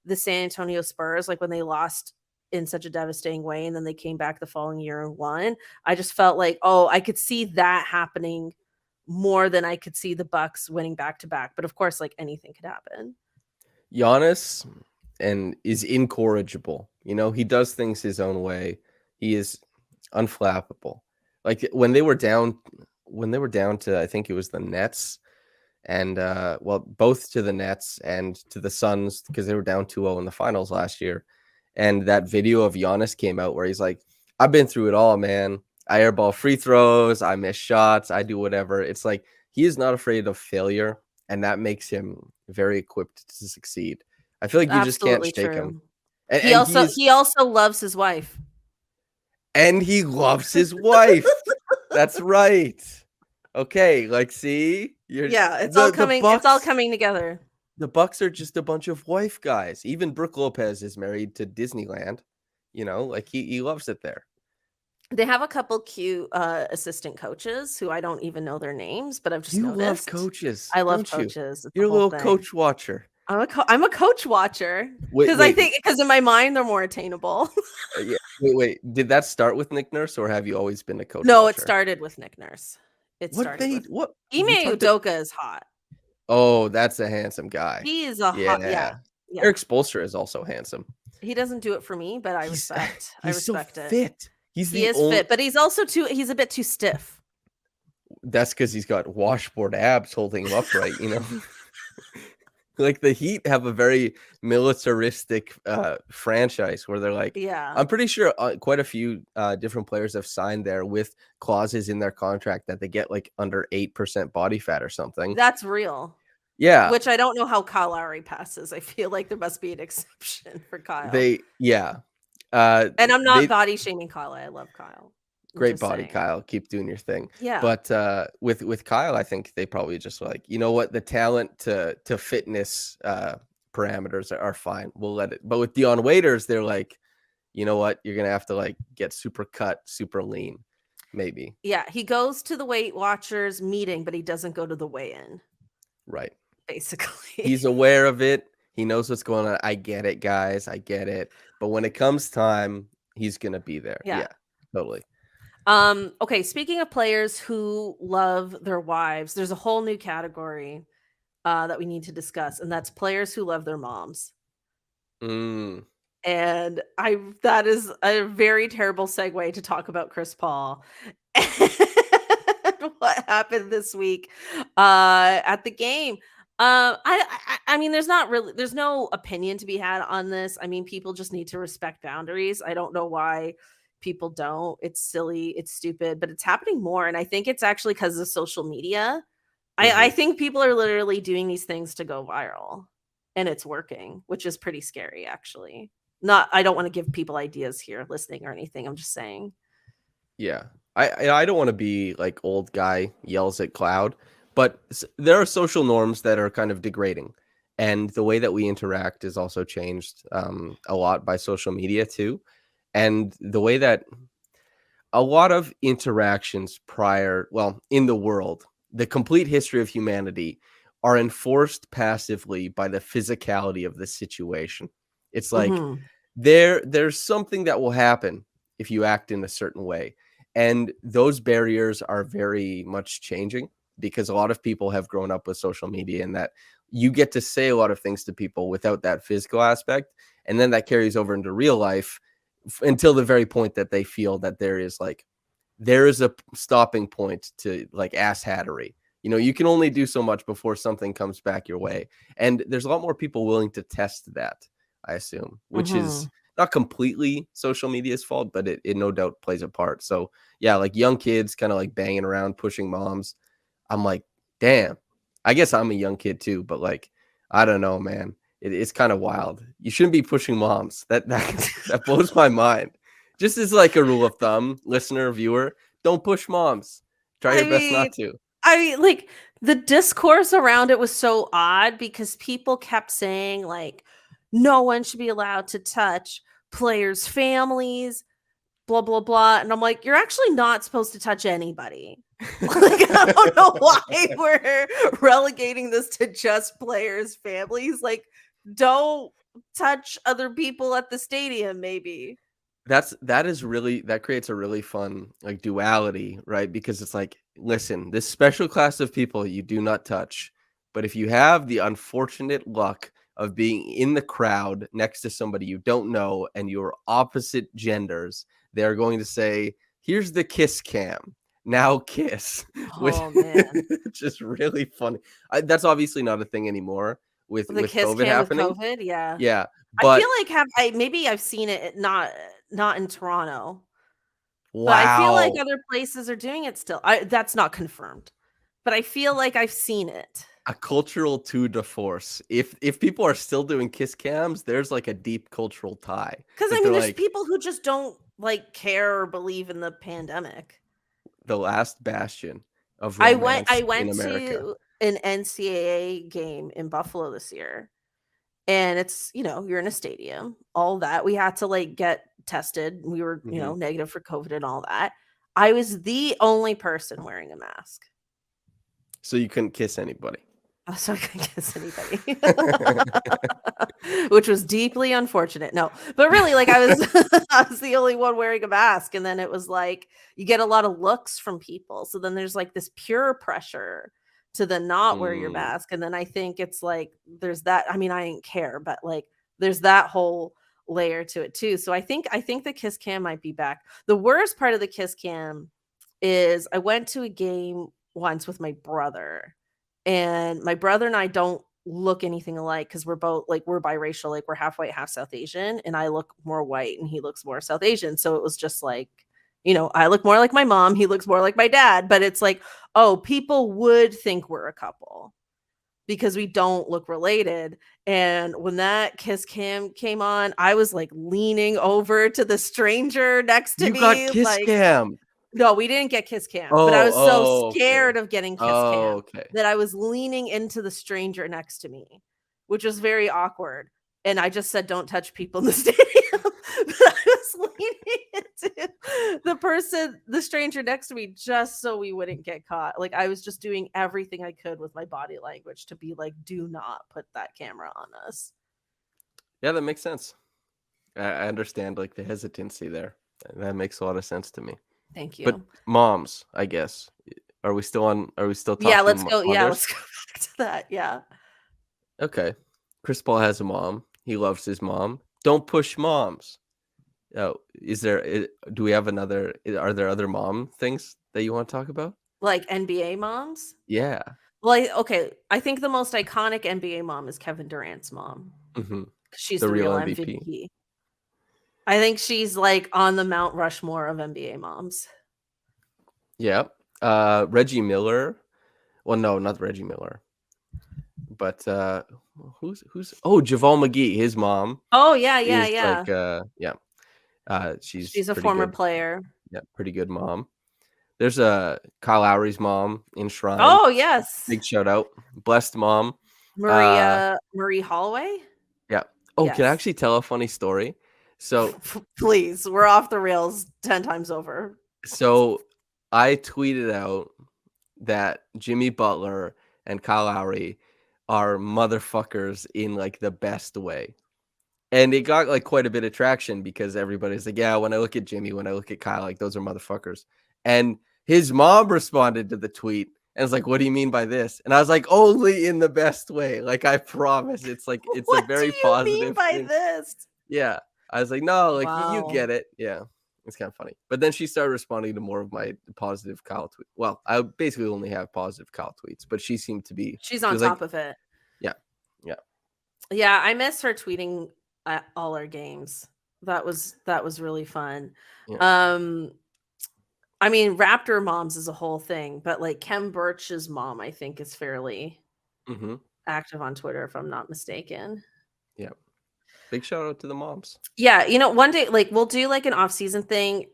the San Antonio Spurs, like when they lost in such a devastating way, and then they came back the following year and won. I just felt like, oh, I could see that happening more than I could see the Bucks winning back to back. But of course, like anything could happen. Giannis is incorrigible. You know, he does things his own way. He is unflappable. Like when they were down to, I think it was the Nets, and both to the Nets and to the Suns, because they were down 2-0 in the finals last year. And that video of Giannis came out where he's like, I've been through it all, man. I airball free throws. I miss shots. I do whatever. It's like he is not afraid of failure, and that makes him very equipped to succeed. I feel like you Absolutely just can't shake true. him. And he also loves his wife. And he loves his wife. That's right. Okay, like, see, Yeah, it's all the coming. It's all Bucks. coming together. The Bucks are just a bunch of wife guys. Even Brooke Lopez is married to Disneyland. Like he loves it there. They have a couple cute assistant coaches who I don't even know their names, but I've just You love noticed. coaches, I love don't you? coaches. It's a You're a whole little thing. coach watcher. I'm a coach watcher Wait, wait, because in my mind they're more attainable. yeah, wait. Did that start with Nick Nurse, or have you always been a coach No, it watcher? started with Nick Nurse. It What started made with what Ime we talked to? Udoka is hot. Oh, that's a handsome guy. He is a hot, Yeah, yeah. Eric Spoelstra is also handsome. He doesn't do it for me, but I He's respect. I he's so respect it. fit. He's He the is only. fit, but he's also he's a bit too stiff. That's because he's got washboard abs holding him upright. Like the Heat have a very militaristic franchise where they're like, Yeah. I'm pretty sure quite a few different players have signed there with clauses in their contract that they get like under 8% body fat or something. That's real. Yeah, Which I don't know how Kyle Lowry passes. I feel like there must be an exception for Kyle. And I'm not they body shaming Kyle. I love Kyle. I'm great just body, saying. Kyle. Keep doing your thing. Yeah. But with Kyle, I think they probably just like, you know what, the talent to fitness parameters are fine. We'll let it. But with Dion Waiters, they're like, you know what, you're gonna have to like get super cut, super lean, maybe. Yeah. He goes to the Weight Watchers meeting, but he doesn't go to the weigh-in. Right. Basically. He's aware of it. He knows what's going on. I get it, guys. I get it. But when it comes time, he's gonna be there. Yeah, totally. Okay, speaking of players who love their wives, there's a whole new category that we need to discuss, and that's players who love their moms. Mm. And that is a very terrible segue to talk about Chris Paul and what happened this week at the game. I mean, there's no opinion to be had on this. I mean, people just need to respect boundaries. I don't know why people don't. It's silly, it's stupid, but it's happening more. And I think it's actually because of social media. I think people are literally doing these things to go viral, and it's working, which is pretty scary, actually. I don't want to give people ideas here listening or anything. I'm just saying. Yeah. I don't want to be like old guy yells at cloud, but there are social norms that are kind of degrading. And the way that we interact is also changed a lot by social media too. And the way that a lot of interactions in the world, the complete history of humanity are enforced passively by the physicality of the situation. It's like Mhm. there's something that will happen if you act in a certain way. And those barriers are very much changing because a lot of people have grown up with social media and that you get to say a lot of things to people without that physical aspect. And then that carries over into real life until the very point that they feel that there is a stopping point to like ass hattery. You can only do so much before something comes back your way. And there's a lot more people willing to test that, I assume, which is not completely social media's fault, but it no doubt plays a part. So yeah, like young kids kind of like banging around, pushing moms. I'm like, damn, I guess I'm a young kid too, but like, I don't know, man. It's kind of wild. You shouldn't be pushing moms. That blows my mind. Just as like a rule of thumb, listener, viewer, don't push moms. Try I your best mean, not to. like the discourse around it was so odd because people kept saying like no one should be allowed to touch players' families, blah blah blah, and I'm like, you're actually not supposed to touch anybody. Like, I don't know why we're relegating this to just players' families. Like, don't touch other people at the stadium, maybe. That creates a really fun like duality, right? Because it's like, listen, this special class of people you do not touch, but if you have the unfortunate luck of being in the crowd next to somebody you don't know and you're opposite genders, they're going to say, "Here's the kiss cam. Now kiss," which Oh man. just really funny. That's obviously not a thing anymore with The kiss COVID cam with happening. COVID, yeah. Yeah, I feel but like maybe I've seen it not in Toronto, but I feel like wow. other places are doing it still. That's not confirmed, but I feel like I've seen it. A cultural tour de force. If people are still doing kiss cams, there's like a deep cultural tie. Because Like I they're mean, there's like people who just don't like care or believe in the pandemic. the last bastion of I romance in went America. to an NCAA game in Buffalo this year, and it's, you're in a stadium, all that. We had to like get tested. We were, Mhm. negative for COVID and all that. I was the only person wearing a mask. So you couldn't kiss anybody. So I couldn't kiss anybody. Which was deeply unfortunate. No, but really, like, I was I was the only one wearing a mask, and then it was like you get a lot of looks from people. So then there's like this pure pressure to then not wear your Mm. mask. And then I think it's like there's that. I mean, I didn't care, but like there's that whole layer to it too. So I think the kiss cam might be back. The worst part of the kiss cam is I went to a game once with my brother, and my brother and I don't look anything alike because we're both like we're biracial, like we're half white, half South Asian, and I look more white and he looks more South Asian. So it was just like, I look more like my mom, he looks more like my dad, but it's like, oh, people would think we're a couple because we don't look related. And when that kiss cam came on, I was like leaning over to the stranger next to You got me, kiss like, cam. no, we didn't get kiss cam, but I Oh, was so okay. scared of getting kiss Oh, cam okay. that I was leaning into the stranger next to me, which was very awkward. And I just said, "Don't touch people in the stadium." But I was leaning into the stranger next to me, just so we wouldn't get caught. Like I was just doing everything I could with my body language to be like, "Do not put that camera on us." Yeah, that makes sense. I understand like the hesitancy there. That makes a lot of sense to me. Thank But you. moms, I guess. Are we still on? Are we still Yeah, talking let's go. Yeah, mothers? let's go back to that. Yeah. Okay. Chris Paul has a mom. He loves his mom. Don't push moms. Oh, do we have another? Are there other mom things that you want to talk about? Like NBA moms? Yeah. Well, okay, I think the most iconic NBA mom is Kevin Durant's mom. Hmm. She's The the real real MVP. MVP. I think she's like on the Mount Rushmore of NBA moms. Yeah. Reggie Miller. Well, no, not Reggie Miller. But who's Javal McGee, his mom Oh, yeah, yeah, is yeah. like yeah. She's She's a pretty former good. player. Yeah, pretty good mom. There's a Kyle Lowry's mom, enshrined. Oh, yes. Big shout out. Blessed mom. Uh Marie Holloway? yeah. Oh, can I Yes. actually tell a funny story? So Please, we're off the rails 10 times over. so I tweeted out that Jimmy Butler and Kyle Lowry are motherfuckers in like the best way. And it got like quite a bit of traction because everybody's like, yeah, when I look at Jimmy, when I look at Kyle, like those are motherfuckers. And his mom responded to the tweet and was like, what do you mean by this? And I was like, only in the best way. Like, I promise. It's like, it's a What do very you mean positive by thing. this? Yeah. I was like, no, like you Wow. get it. Yeah. It's kind of funny. But then she started responding to more of my positive Kyle tweets. Well, I basically only have positive Kyle tweets, but she seemed to be, She's she on was like, top of it. yeah, yeah. Yeah, I miss her tweeting at all our games. That was really fun. Yeah. I mean, Raptor moms is a whole thing, but like Kem Birch's mom, I think, is fairly Mm-hmm. active on Twitter, if I'm not mistaken. Yeah. Big shout out to the moms. Yeah, one day, like we'll do like an off-season thing,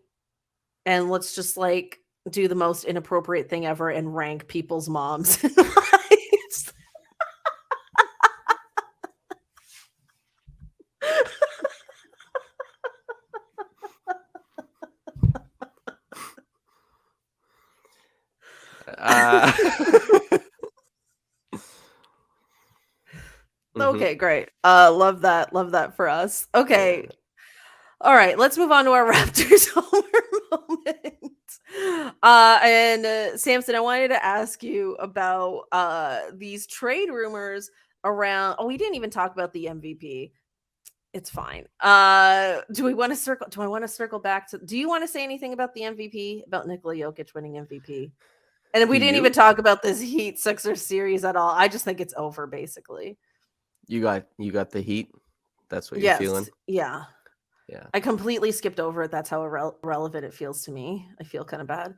and let's just like do the most inappropriate thing ever and rank people's moms. Mhm. Okay, great. Love that. Love that for us. Okay. Yeah. All right, let's move on to our Raptors Homer Moment. And Samson, I wanted to ask you about these trade rumors around. Oh, we didn't even talk about the MVP. It's fine. Do we want to circle? Do I want to circle back to? Do you want to say anything about the MVP? About Nikola Jokic winning MVP? And we Do didn't even you? talk about this Heat Sixers series at all. I just think it's over, basically. You got the heat? That's what you're feeling? Yes. Yeah. Yeah. I completely skipped over it. That's how irrelevant it feels to me. I feel kind of bad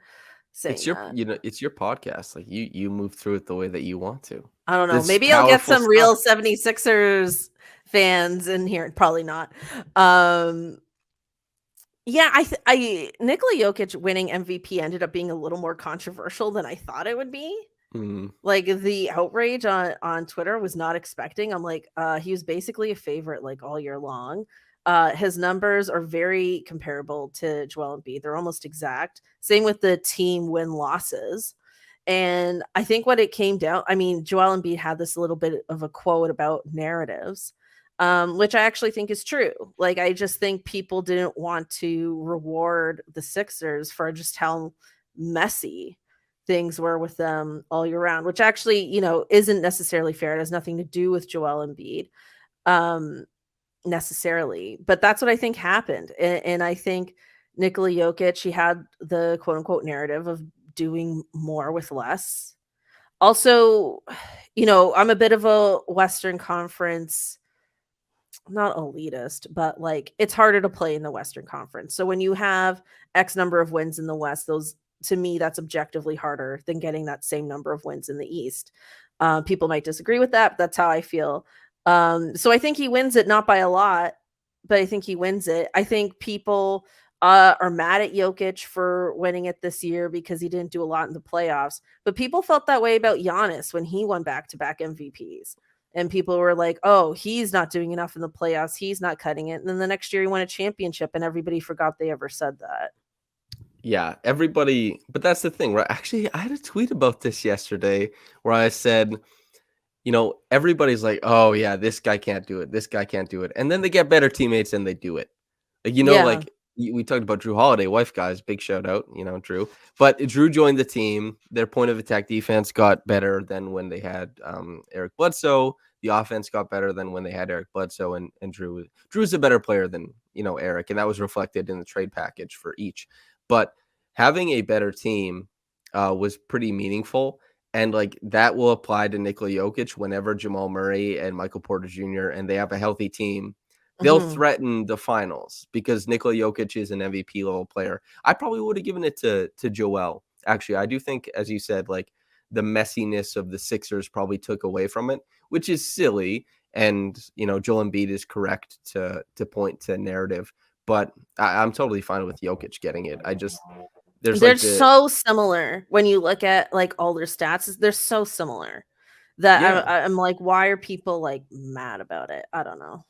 It's saying your that. it's your podcast. Like you move through it the way that you want to. I don't know. This is Maybe I'll get powerful some stuff. real 76ers fans in here. Probably not. Um Yeah, Nikola Jokic winning MVP ended up being a little more controversial than I thought it would be. Mm. Like, the outrage on Twitter was not expecting. I'm like, he was basically a favorite, like, all year long. His numbers are very comparable to Joel Embiid. They're almost exact. Same with the team win-losses. And I think what it came down, I mean, Joel Embiid had this little bit of a quote about narratives, which I actually think is true. Like, I just think people didn't want to reward the Sixers for just how messy things were with them all year round, which actually, isn't necessarily fair. It has nothing to do with Joel Embiid, necessarily, but that's what I think happened. And I think Nikola Jokic, he had the quote unquote narrative of doing more with less. Also, I'm a bit of a Western Conference, not elitist, but like it's harder to play in the Western Conference. So when you have X number of wins in the West, those, to me, that's objectively harder than getting that same number of wins in the East. People might disagree with that, but that's how I feel. So I think he wins it, not by a lot, but I think he wins it. I think people are mad at Jokic for winning it this year because he didn't do a lot in the playoffs. But people felt that way about Giannis when he won back-to-back MVPs. And people were like, oh, he's not doing enough in the playoffs. He's not cutting it. And then the next year he won a championship and everybody forgot they ever said that. Yeah, everybody, but that's the thing, right? Actually, I had a tweet about this yesterday where I said, everybody's like, oh yeah, this guy can't do it. This guy can't do it. And then they get better teammates and they do it. Like, Yeah. like we talked about Jrue Holiday, wife guys, big shout out, Jrue. But Jrue joined the team. Their point of attack defense got better than when they had Eric Bledsoe. The offense got better than when they had Eric Bledsoe and Jrue. Drew's a better player than, Eric. And that was reflected in the trade package for each. But having a better team was pretty meaningful. And like that will apply to Nikola Jokic whenever Jamal Murray and Michael Porter Jr. and they have a healthy team. They'll threaten the finals because Nikola Jokic is an MVP level player. I probably would have given it to Joel. Actually, I do think, as you said, like the messiness of the Sixers probably took away from it, which is silly. And Joel Embiid is correct to point to narrative, but I'm totally fine with Jokic getting it. They're so similar when you look at like all their stats. They're so similar that I'm like, why are people like mad about it? I don't know.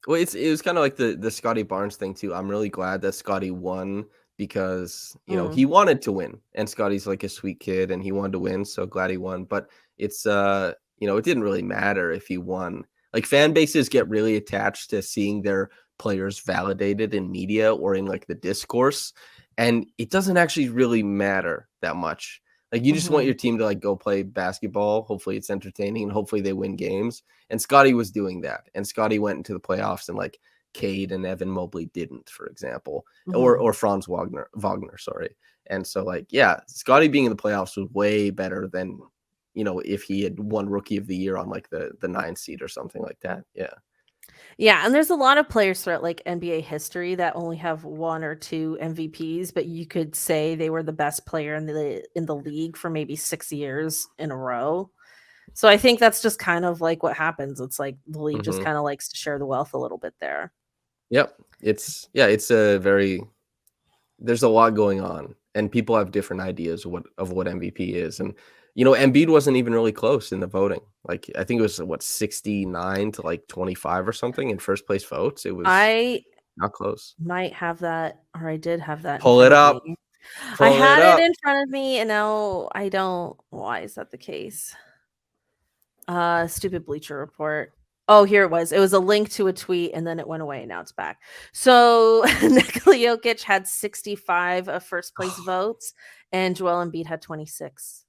Well, it was kind of like the Scotty Barnes thing too. I'm really glad that Scotty won because he wanted to win, and Scotty's like a sweet kid, and he wanted to win. So glad he won. But it's it didn't really matter if he won. Like fan bases get really attached to seeing their players validated in media or in like the discourse, and it doesn't actually really matter that much. Like you just want your team to like go play basketball. Hopefully it's entertaining and hopefully they win games. And Scotty was doing that. And Scotty went into the playoffs and like Cade and Evan Mobley didn't, for example, or Franz Wagner, sorry. And so like, yeah, Scotty being in the playoffs was way better than, if he had won Rookie of the Year on like the 9 seed or something like that. Yeah. Yeah, and there's a lot of players throughout like NBA history that only have 1 or 2 MVPs, but you could say they were the best player in the league for maybe 6 years in a row. So I think that's just kind of like what happens. It's like the league just kind of likes to share the wealth a little bit there. Yep. There's a lot going on and people have different ideas of what MVP is. And Embiid wasn't even really close in the voting. Like I think it was 69 to like 25 or something in first place votes. It was not close. Might have that, or I did have that. Pull it up. I had it in front of me and now I don't. Why is that the case? Stupid Bleacher Report. Oh, here it was. It was a link to a tweet and then it went away. Now it's back. So Nikola Jokic had 65 of first place votes and Joel Embiid had 26.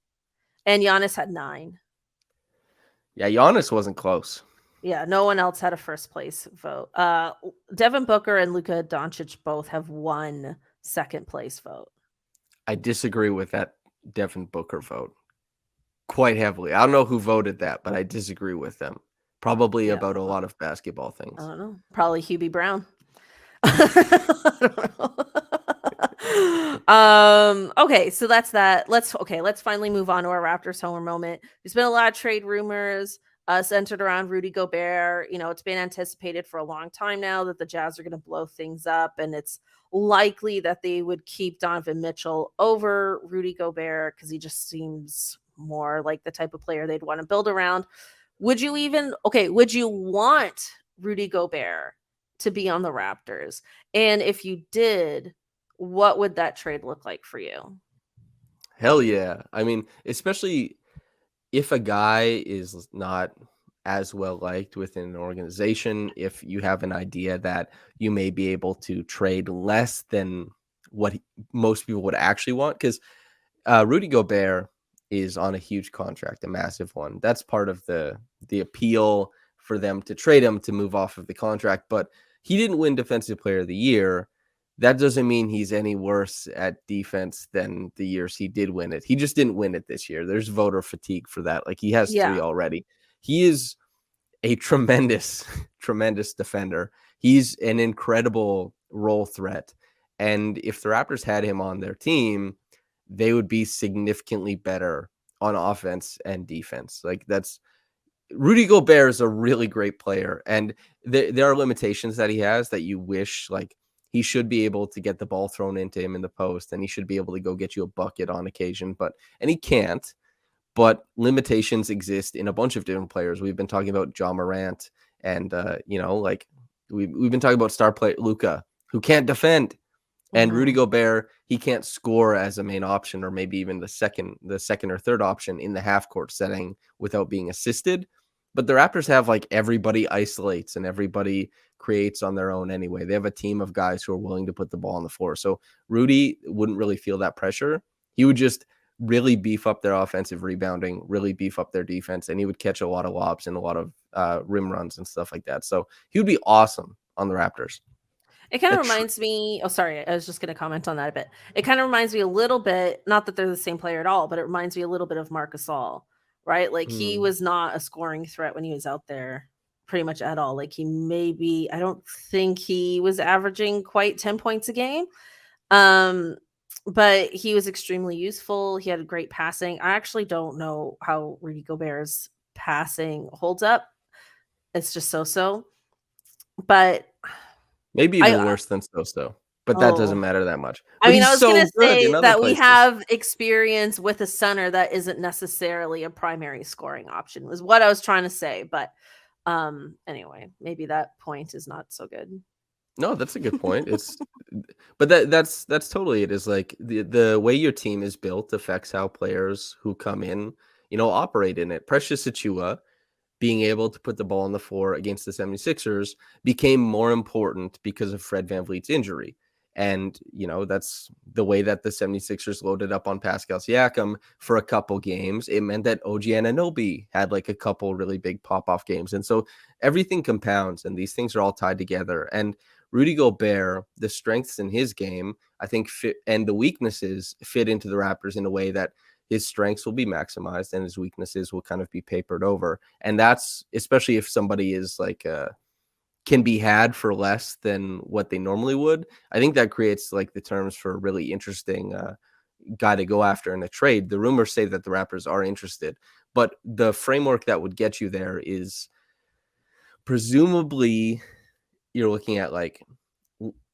And Giannis had 9. Yeah, Giannis wasn't close. Yeah, no one else had a first place vote. Devin Booker and Luka Doncic both have 1 second place vote. I disagree with that Devin Booker vote quite heavily. I don't know who voted that, but I disagree with them. Probably about a lot of basketball things. I don't know. Probably Hubie Brown. I don't know. Okay, so that's that. Let's finally move on to our Raptors Homer Moment. There's been a lot of trade rumors. centered around Rudy Gobert. It's been anticipated for a long time now that the Jazz are going to blow things up, and it's likely that they would keep Donovan Mitchell over Rudy Gobert because he just seems more like the type of player they'd want to build around. Would you want Rudy Gobert to be on the Raptors? And if you did, what would that trade look like for you? Hell yeah. I mean, especially if a guy is not as well liked within an organization, if you have an idea that you may be able to trade less than what most people would actually want, because Rudy Gobert is on a huge contract, a massive one. That's part of the appeal for them to trade him to move off of the contract. But he didn't win Defensive Player of the Year. That doesn't mean he's any worse at defense than the years he did win it. He just didn't win it this year. There's voter fatigue for that. Like, he has 3 Yeah. already. He is a tremendous, tremendous defender. He's an incredible role threat. And if the Raptors had him on their team, they would be significantly better on offense and defense. Like, that's Rudy Gobert is a really great player, and there are limitations that he has that you wish, like, he should be able to get the ball thrown into him in the post, and he should be able to go get you a bucket on occasion, and he can't. But limitations exist in a bunch of different players. We've been talking about Ja Morant, and like, we've been talking about star player Luka, who can't defend. And Rudy Gobert, he can't score as a main option, or maybe even the second or third option in the half court setting without being assisted. But the Raptors have, like, everybody isolates and everybody creates on their own anyway. They have a team of guys who are willing to put the ball on the floor. So Rudy wouldn't really feel that pressure. He would just really beef up their offensive rebounding, really beef up their defense, and he would catch a lot of lobs and a lot of rim runs and stuff like that. So he would be awesome on the Raptors. It kind of reminds me. Oh, sorry. I was just going to comment on that a bit. It kind of reminds me a little bit, not that they're the same player at all, but it reminds me a little bit of Marc Gasol, right? Like, he was not a scoring threat when he was out there pretty much at all. Like, I don't think he was averaging quite 10 points a game. But he was extremely useful. He had great passing. I actually don't know how Rudy Gobert's passing holds up. It's just so. But maybe even worse than so. But that doesn't matter that much. But I was going to say that we places. have experience with a center that isn't necessarily a primary scoring option, was what I was trying to say. But anyway, maybe that point is not so good. No, that's a good point. But that's totally it. Is like the way your team is built affects how players who come in, operate in it. Precious Achiuwa being able to put the ball on the floor against the 76ers became more important because of Fred VanVleet's injury. And, that's the way that the 76ers loaded up on Pascal Siakam for a couple games. It meant that OG Anunoby had, like, a couple really big pop-off games. And so everything compounds, and these things are all tied together. And Rudy Gobert, the strengths in his game, I think, fit, and the weaknesses fit into the Raptors in a way that his strengths will be maximized and his weaknesses will kind of be papered over. And that's, especially if somebody is like, can be had for less than what they normally would. I think that creates, like, the terms for a really interesting guy to go after in a trade. The rumors say that the Raptors are interested, but the framework that would get you there is presumably you're looking at, like,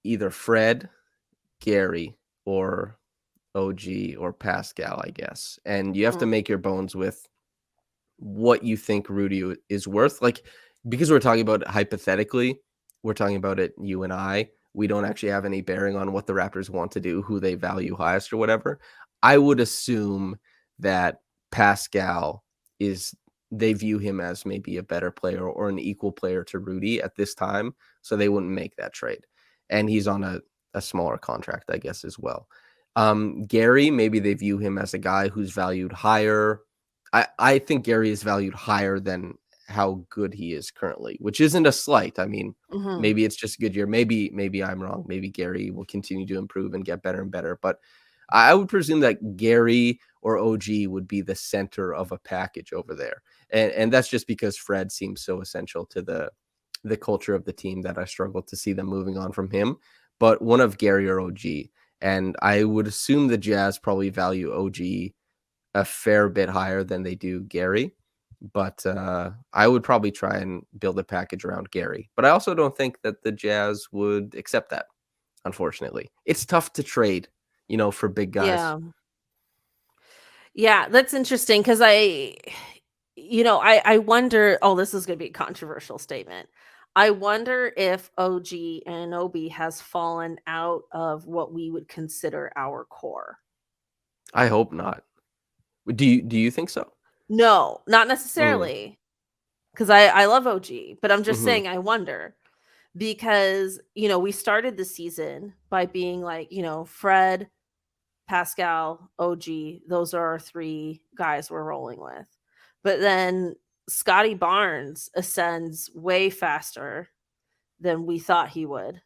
either Fred, Gary, or OG or Pascal, I guess. And you have to make your bones with what you think Rudy is worth. Like, because we're talking about it hypothetically, we're talking about it, you and I. We don't actually have any bearing on what the Raptors want to do, who they value highest or whatever. I would assume that Pascal they view him as maybe a better player or an equal player to Rudy at this time. So they wouldn't make that trade. And he's on a smaller contract, I guess, as well. Gary, maybe they view him as a guy who's valued higher. I think Gary is valued higher than how good he is currently, which isn't a slight. I mean, maybe it's just a good year. Maybe I'm wrong. Maybe Gary will continue to improve and get better and better. But I would presume that Gary or OG would be the center of a package over there. And that's just because Fred seems so essential to the culture of the team that I struggle to see them moving on from him. But one of Gary or OG. And I would assume the Jazz probably value OG a fair bit higher than they do Gary. But I would probably try and build a package around Gary. But I also don't think that the Jazz would accept that, unfortunately. It's tough to trade, for big guys. Yeah. Yeah, that's interesting because I wonder, oh, this is going to be a controversial statement. I wonder if OG and Obi has fallen out of what we would consider our core. I hope not. Do you think so? No, not necessarily, because I love OG, but I'm just Mm-hmm. saying I wonder because, we started the season by being like, Fred, Pascal, OG, those are our three guys we're rolling with. But then Scotty Barnes ascends way faster than we thought he would.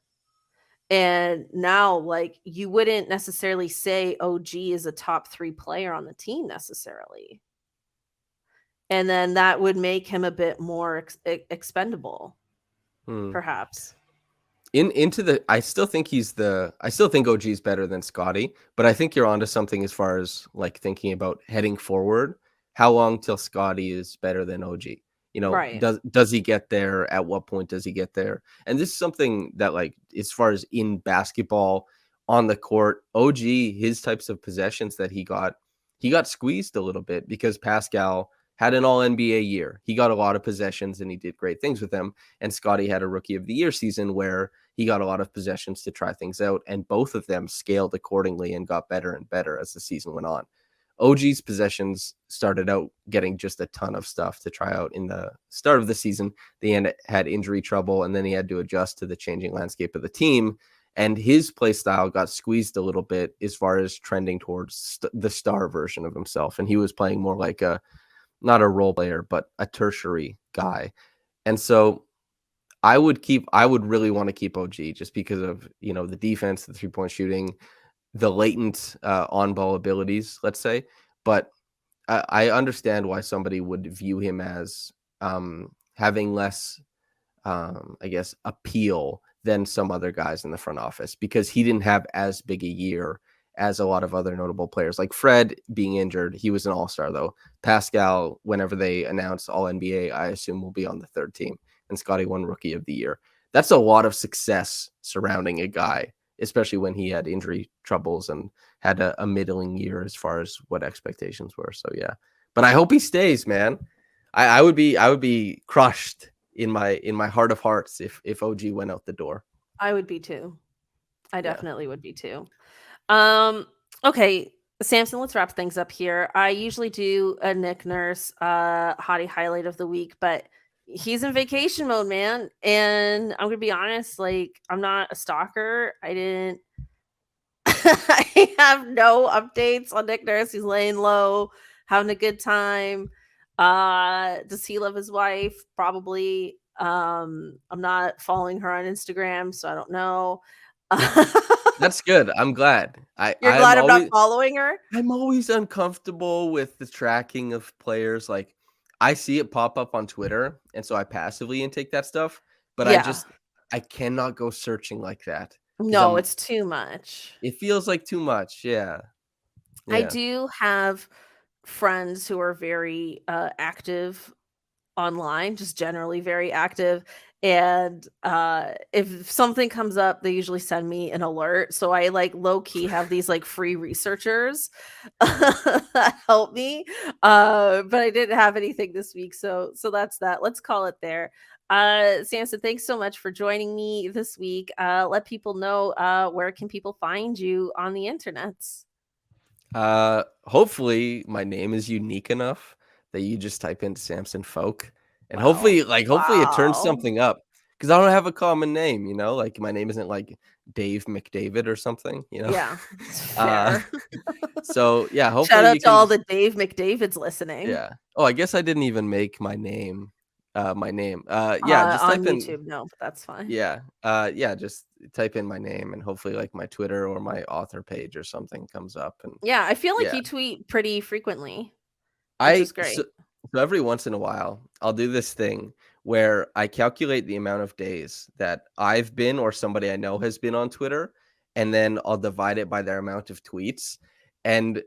And now, like, you wouldn't necessarily say OG is a top 3 player on the team necessarily. And then that would make him a bit more expendable, perhaps. I still think OG is better than Scotty, but I think you're onto something as far as like thinking about heading forward. How long till Scotty is better than OG? Right. Does he get there? At what point does he get there? And this is something that, like, as far as in basketball on the court, OG, his types of possessions that he got squeezed a little bit because Pascal had an all NBA year. He got a lot of possessions and he did great things with them. And Scotty had a rookie of the year season where he got a lot of possessions to try things out. And both of them scaled accordingly and got better and better as the season went on. OG's possessions started out getting just a ton of stuff to try out in the start of the season. They had injury trouble, and then he had to adjust to the changing landscape of the team. And his play style got squeezed a little bit as far as trending towards the star version of himself. And he was playing more like not a role player, but a tertiary guy. And so I would really want to keep OG just because of, the defense, the 3-point shooting, the latent on-ball abilities, let's say. But I understand why somebody would view him as having less, I guess, appeal than some other guys in the front office because he didn't have as big a year as a lot of other notable players. Like Fred being injured, he was an all-star though. Pascal, whenever they announce all-NBA, I assume will be on the third team. And Scotty won Rookie of the Year. That's a lot of success surrounding a guy, especially when he had injury troubles and had a middling year as far as what expectations were. So yeah, but I hope he stays, man. I would be crushed in my heart of hearts if OG went out the door. I would be too. I Yeah. definitely would be too. Okay, Samson, let's wrap things up here. I usually do a Nick Nurse Hottie Highlight of the week, but he's in vacation mode, man. And I'm gonna be honest, like, I'm not a stalker. I have no updates on Nick Nurse. He's laying low, having a good time. Does he love his wife? Probably. I'm not following her on Instagram, so I don't know. That's good. I'm glad. You're glad I'm not following her? I'm always uncomfortable with the tracking of players. Like, I see it pop up on Twitter, and so I passively intake that stuff. But I cannot go searching like that. No, it's too much. It feels like too much. Yeah. I do have friends who are very active online, just generally very active. And if something comes up, they usually send me an alert. So I like low key have these like free researchers that help me. But I didn't have anything this week. So that's that. Let's call it there. Samson, thanks so much for joining me this week. Let people know where can people find you on the internets. Hopefully my name is unique enough that you just type in Samson Folk, and Wow. hopefully it turns something up because I don't have a common name, like my name isn't like Dave McDavid or something, Yeah, fair. So yeah, hopefully shout out to all the Dave McDavids listening. Yeah. Oh, I guess I didn't even make my name. Yeah, just on type in YouTube. No, but that's fine. Yeah. Just type in my name and hopefully like my Twitter or my author page or something comes up. And yeah, I feel like you tweet pretty frequently, which is great. So every once in a while, I'll do this thing where I calculate the amount of days that I've been or somebody I know has been on Twitter, and then I'll divide it by their amount of tweets. And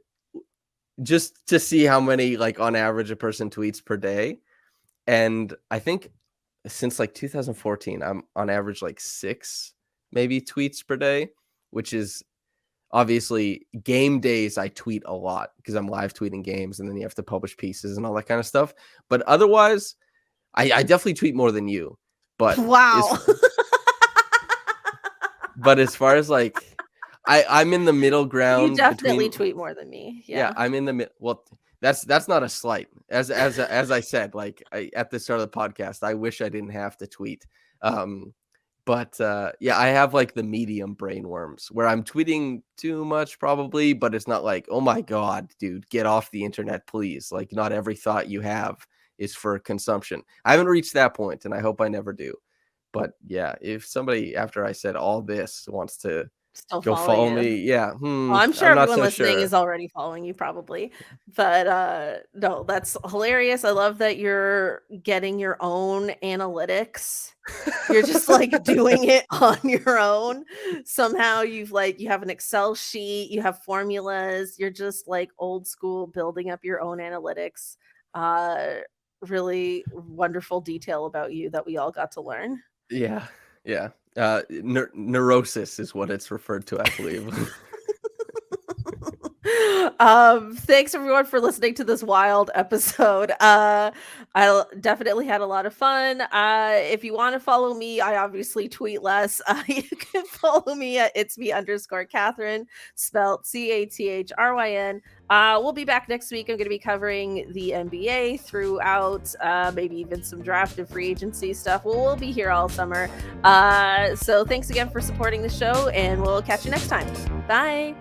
just to see how many, like, on average a person tweets per day. And I think since like 2014, I'm on average like 6 maybe tweets per day, which is obviously game days. I tweet a lot because I'm live tweeting games, and then you have to publish pieces and all that kind of stuff. But otherwise, I definitely tweet more than you. But Wow. as far as like, I'm in the middle ground. You definitely tweet more than me. Yeah, I'm in the middle. Well, that's not a slight. As I said, like, at the start of the podcast, I wish I didn't have to tweet. But I have like the medium brain worms where I'm tweeting too much probably, but it's not like, oh my God, dude, get off the internet, please. Like, not every thought you have is for consumption. I haven't reached that point, and I hope I never do. But yeah, if somebody after I said all this wants to still go follow you. me, Well, I'm sure I'm everyone not so listening sure. is already following you probably. But no, that's hilarious. I love that you're getting your own analytics. You're just like doing it on your own. Somehow you have an Excel sheet, you have formulas, you're just like old school building up your own analytics. Really wonderful detail about you that we all got to learn. Yeah. Neurosis is what it's referred to, I believe. Thanks everyone for listening to this wild episode. I definitely had a lot of fun. If you want to follow me, I obviously tweet less. You can follow me at itsme_Cathryn, spelled Cathryn. We'll be back next week. I'm going to be covering the NBA throughout, maybe even some draft and free agency stuff. We'll be here all summer. So thanks again for supporting the show, and we'll catch you next time. Bye.